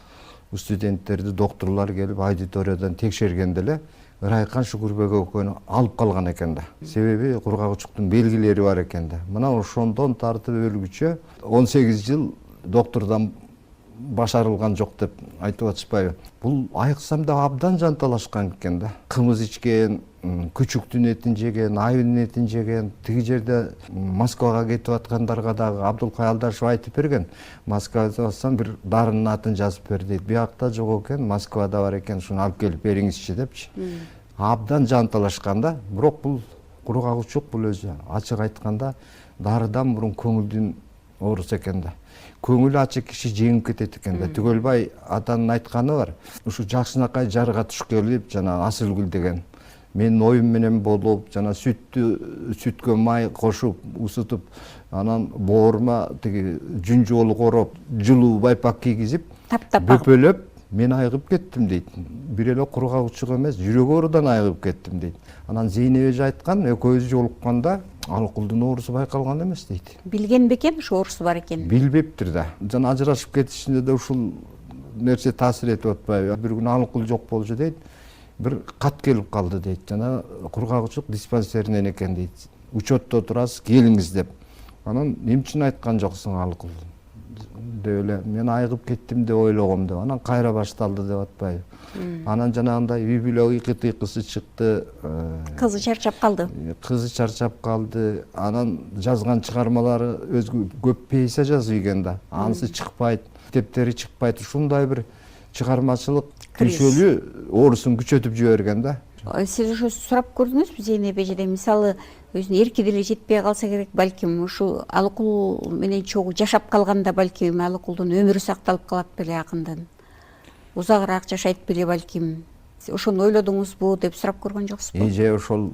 S21: студенттерди доктурлар келип аудиториядан текшергенде эле Ырайкан Шукурбеков экөөнү алып калган экен да. Себеби кургак учуктун белгилери бар экен да. Мына ошондон тартып өлгүчө 18 жыл доктордон башарылган жок деп айтып атышпайбы? Бул айыксам да абдан жанталашкан экен да. Кымыз ичкен, күчүктүн этин жеген, айыбынын этин жеген. Тиги жерде Москвага кетип аткандарга дагы Абдулкай Алдашев айтып берген. Москвада барсам бир дарынын атын жазып бер дейт. Биякта жок экен, Москвада бар экен, шуну алып келип бериңизчи депчи. Абдан жанталашкан да. Бирок бул кургак учук, бул өзү ачык айтканда дарыдан мурун көңүлдүн оорусу экен да. Көңүлү ачык киши жеңип кетет экен да. Түгөлбай атанын айтканы бар. Ушу Жакшынакай жарга туш келип, жана Асылгүл деген менин оюм менен болуп, жана сүткө май кошуп, усутуп, анан боорума тиги жүн жолу короп, жылуу байпак кийгизип, бөпөлөп, мен айыгып кеттим дейт. Бир эле кургак учук эмес, жүрөк оорудан айыгып кеттим дейт. Анан Зейнеп эже айткан, экөөбүз жолукканда Алыкулдун оорусу байкалган эмес дейт.
S7: Билген бекен ушу оорусу бар экенин?
S21: Билбептир да. Жана ажырашып кетишинде да ушул нерсе таасир этип атпайбы? Бир күнү Алыкул жок болчу дейт. Бир кат келип калды дейт. Жана кургак учук диспансеринен экен дейт. Учетто турасыз, келиңиз деп. Анан эмне үчүн айткан жоксуң Алыкул? Деп эле мен айыгып кеттим деп ойлогом деп. Анан кайра башталды деп атпайбы? Анан жанагындай үй бүлө ыйкы-тыйкысы чыкты.
S7: Кызы чарчап калды.
S21: Анан жазган чыгармалары өзгө көп пьеса жазып ийген да. Анысы чыкпайт, китептери чыкпайт. Ушундай бир чыгармачылык күчөлүү оорусун күчөтүп жиберген да.
S7: Сиз ошо сурап көрдүңүзбү Зейнеп эжеден? Мисалы, өзүнүн эрки деле жетпей калса керек, балким ушу Алыкул менен чогуу жашап калганда балким Алыкулдун өмүрү сакталып калат беле акындын. Узагыраак жашайт беле балким. Ошону ойлодуңузбу деп сурап көргөн жоксузбу?
S21: Эже ошол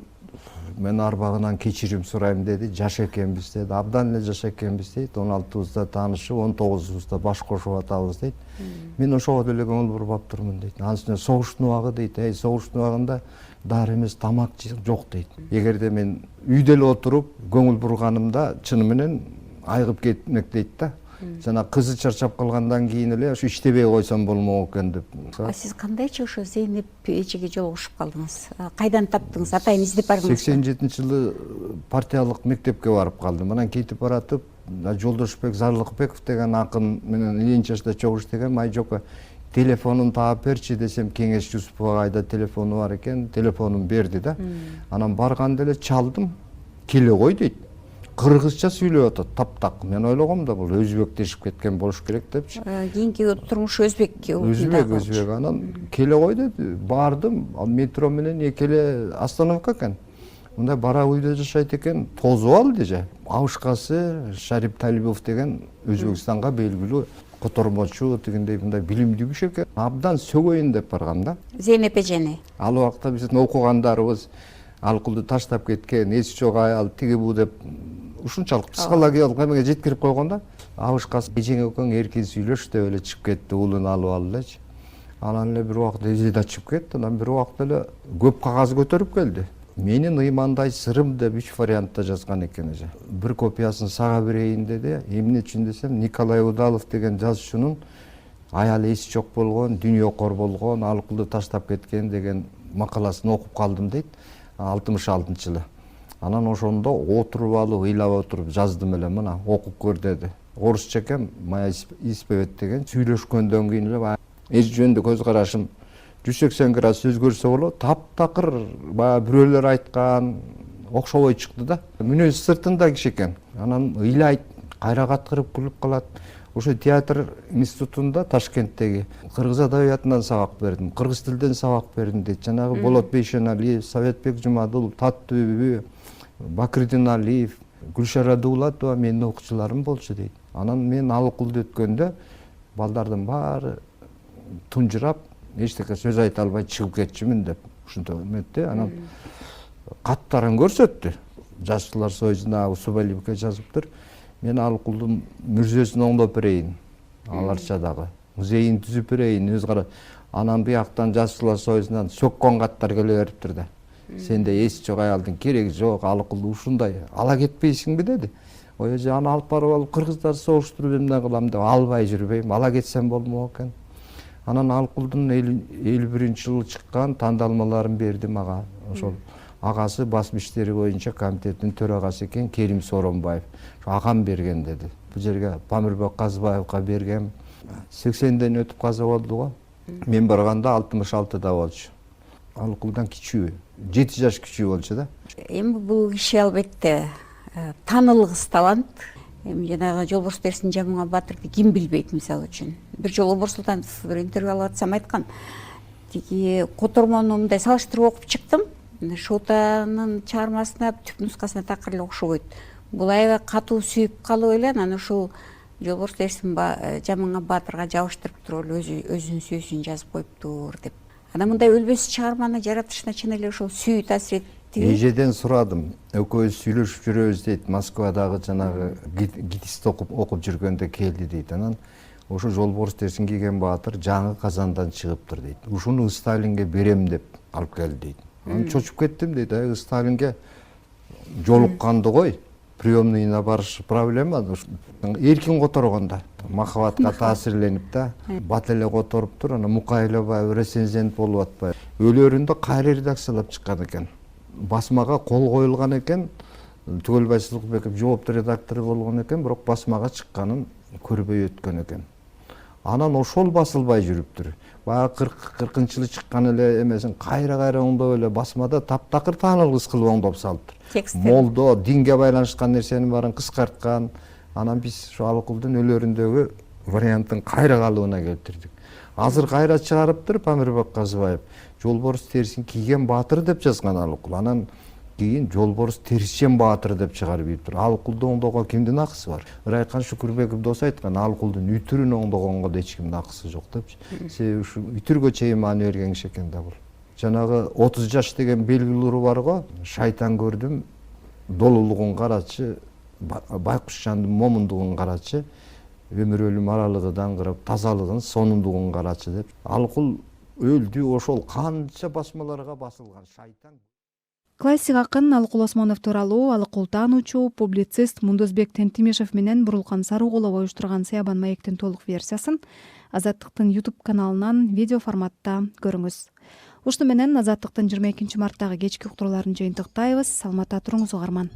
S21: мен арбагынан кечирим сурайм деди. Жаш экенбиз деди. Абдан эле жаш экенбиз дейт. 16-бызда таанышып, 19-бызда баш кошуп атабыз дейт. Мен ошого деле көңүл буруп аптырмын дейт. Анын үстүнө согуштун убагы дейт. Согуштун убагында дары эмес тамак жок дейт. Эгерде мен үйдө эле отуруп көңүл бурганымда чыны менен айыгып кетмек дейт да. Жана кызы чарчап калгандан кийин эле ушу иштебей койсом болмок экен деп.
S7: Сиз кандайчы ошо Зейнеп эчеге жолугушуп калдыңыз? Кайдан таптыңыз? Атайын издеп бардыңыз?
S21: 87-жылы партиялык мектепке барып калдым. Анан кетип баратып, Жолдошбек Зарлыкбеков деген акын менен Ленин жашта чогуу иштеген, май жокко телефонун таап берчи десем, Кеңеш Жусуповго айда телефону бар экен, телефонун берди да. Анан барганда эле чалдым, келе кой дейт. Кыргызча сүйлөп атат, таптак. Мен ойлогом да бул өзбектешип кеткен болуш керек депчи.
S7: Кийинки турмушу өзбекке
S21: Өзбек. Анан келе кой деди. Бардым, метро менен экеле остановка экен. Мындай бара үйдө жашайт экен, тозуп ал деже. Абышкасы Шарип Талибов деген Өзбекстанга белгилүү котормочу, дегендей мындай билимдүү киши экен. Абдан сөгөйүн деп баргам да.
S7: Зейнеп эжени.
S21: Ал убакта биздин окугандарыбыз Алкулду таштап кеткен, эси жок аял, тиги бу деп ушунчалык психологиялык эмеге жеткирип койгон да. Абышкасы эжең экөөң эркин сүйлөш деп эле чыгып кетти, уулун алып алып элечи. Анан эле бир убакта эже да чыгып кетти, анан бир убакта эле көп кагаз көтөрүп келди. Менин ыймандай сырым деп 3 вариантта жазган экен эже. Бир копиясын сага берейин деди. Эмне үчүн десем, Николай Удалов деген жазуучунун аялы эси жок болгон, дүйнөкор болгон, Алкулду таштап кеткен деген макаласын окуп калдым дейт. 66-жылы. Анан ошондо отуруп алып, ыйлап отуруп жаздым эле, мына окуп көр деди. Орусча экен, моя исповедь деген сүйлөшкөндөн кийин эле эже жөнүндө көз карашым 180 градус өзгөрсө болот. Таптакыр баягы бирөөлөр айткан окшобой чыкты да. Мүнөзү сыртында киши экен. Анан ыйлайт, кайра каткырып күлүп калат. Ошо театр институтунда Ташкенттеги кыргыз адабиятынан сабак бердим, кыргыз тилден сабак бердим дейт. Жанагы Болот Бейшеналиев, Советбек Жумадулов, Таттүбү, Бакырдин Алиев, Гүлшара Дуулатова менин окуучуларым болчу дейт. Анан мен Алкулду өткөндө балдардын баары тунжурап, эчтеке сөз айта албай чыгып кетчүмүн деп ушинтип эметти. Анан каттарын көрсөттү. Жашчылар союзуна Субалибке жазыптыр. Мен Алкулдун мүрзөсүн оңдоп берейин, аларча дагы. Музейин түзүп берейин, өз кара. Анан бияктан Жашчылар союзунан сөккөн каттар келе бериптир да. Сенде эси жок аялдын кереги жок, Алкул ушундай. Ала кетпейсиңби деди. Ой эже аны алып барып алып кыргыздар согуштуруп эмне кылам деп албай жүрбөйм, ала кетсем болмок экен. Анан Алкулдун 51-жылы чыккан тандалмаларын бердим ага. Ошол агасы басма иштери боюнча комитеттин төрагасы экен Керим Соронбаев. Агам берген деди. Бул жерге Памирбек Казбаевга бергем. 80ден өтүп каза болду го. Мен барганда 66да болчу. Алкулдан кичүү, 7 жаш кичүү болчу да.
S7: Эми бул киши албетте таанылгыс талант. Эми жанагы Жолборс Терсин Жамыңа Батырды ким билбейт мисалы үчүн. Бир жолу Орбор Султанов бир интервью алып атсам айткан. Тиги котормону мындай салыштырып окуп чыктым. Шотанын чыгармасына түп нускасына такыр эле окшобойт. Бул аябай катуу сүйүп калып эле анан ушул Жолборс Терсин Жамыңа Батырга жабыштырып туруп эле өзүнүн сүйүүсүн жазып коюптур деп. Анан мындай өлбөс чыгарманы жаратышына чын эле ошол сүйүү таасир этти.
S21: Эжеден сурадым. Экөөбүз сүйлөшүп жүрөбүз дейт. Москвадагы жанагы гитист окуп жүргөндө келди дейт. Анан ошо Жолборс Терсин кийген Баатыр жаңы Казандан чыгыптыр дейт. Ушуну Сталинге берем деп алып келди дейт. Анан чочуп кеттим дейт. Сталинге жолукканды кой. Приемныйына барыш проблема. Эркин которгондо махабатка таасирленип да, бат эле которуптур. Анан Мукайлабаев рецензент болуп атпайбы. Өлөрүндө кайра редакциялап чыккан экен. Басмага кол коюлган экен. Түгөлбай Сылыкбеков жооптуу редактору болгон экен, бирок басмага чыкканын көрбөй өткөн экен. Анан ошол басылбай жүрүптүр. Баягы 40-жылы чыккан эле эмесин кайра оңдоп эле басмада таптакыр таанылгыс кылып оңдоп салыптыр. Молдо, динге байланышкан нерсенин баарын кыскарткан. Анан биз ошо Алкулдун өлөрүндөгү варианттын кайра калыбына келтирдик. Азыр кайра чыгарыптыр Памирбек Казбаев. Жолборс Терсин кийген Баатыр деп жазган Алкул. Анан кийин Жолборс Терсин Баатыр деп чыгарып. Алкулду оңдоого кимдин акысы бар? Ырайкан Шүкүрбеков дос айткан, Алкулдун үтүрүн оңдогонго да эч кимдин акысы жок деп. Себеби ушу үтүргө чейин маани берген киши экен да бул. жанагы 30 жаш деген белгилүү уру бар го. Шайтан көрдүм, долулугун карачы, байкуш жандын момундугун карачы, өмүр өлүм аралыгыдан кырып, тазалыгын, сонундугун карачы деп. Алкул өлдү, ошол канча басмаларга басылган шайтан.
S2: Классик акын Алыкул Осмонов тууралуу алыкул таануучу, публицист Мундузбек Тентимишев менен Бурулкан Сарыгулов уюштурган Сыябан маектин толук версиясын Азаттыктын YouTube каналынан видео форматта көрүңүз. Ушуну менен Азаттыктын 22 марттагы кечки уктурууларын жыйынтыктайбыз. Саламатта туруңуз угарман.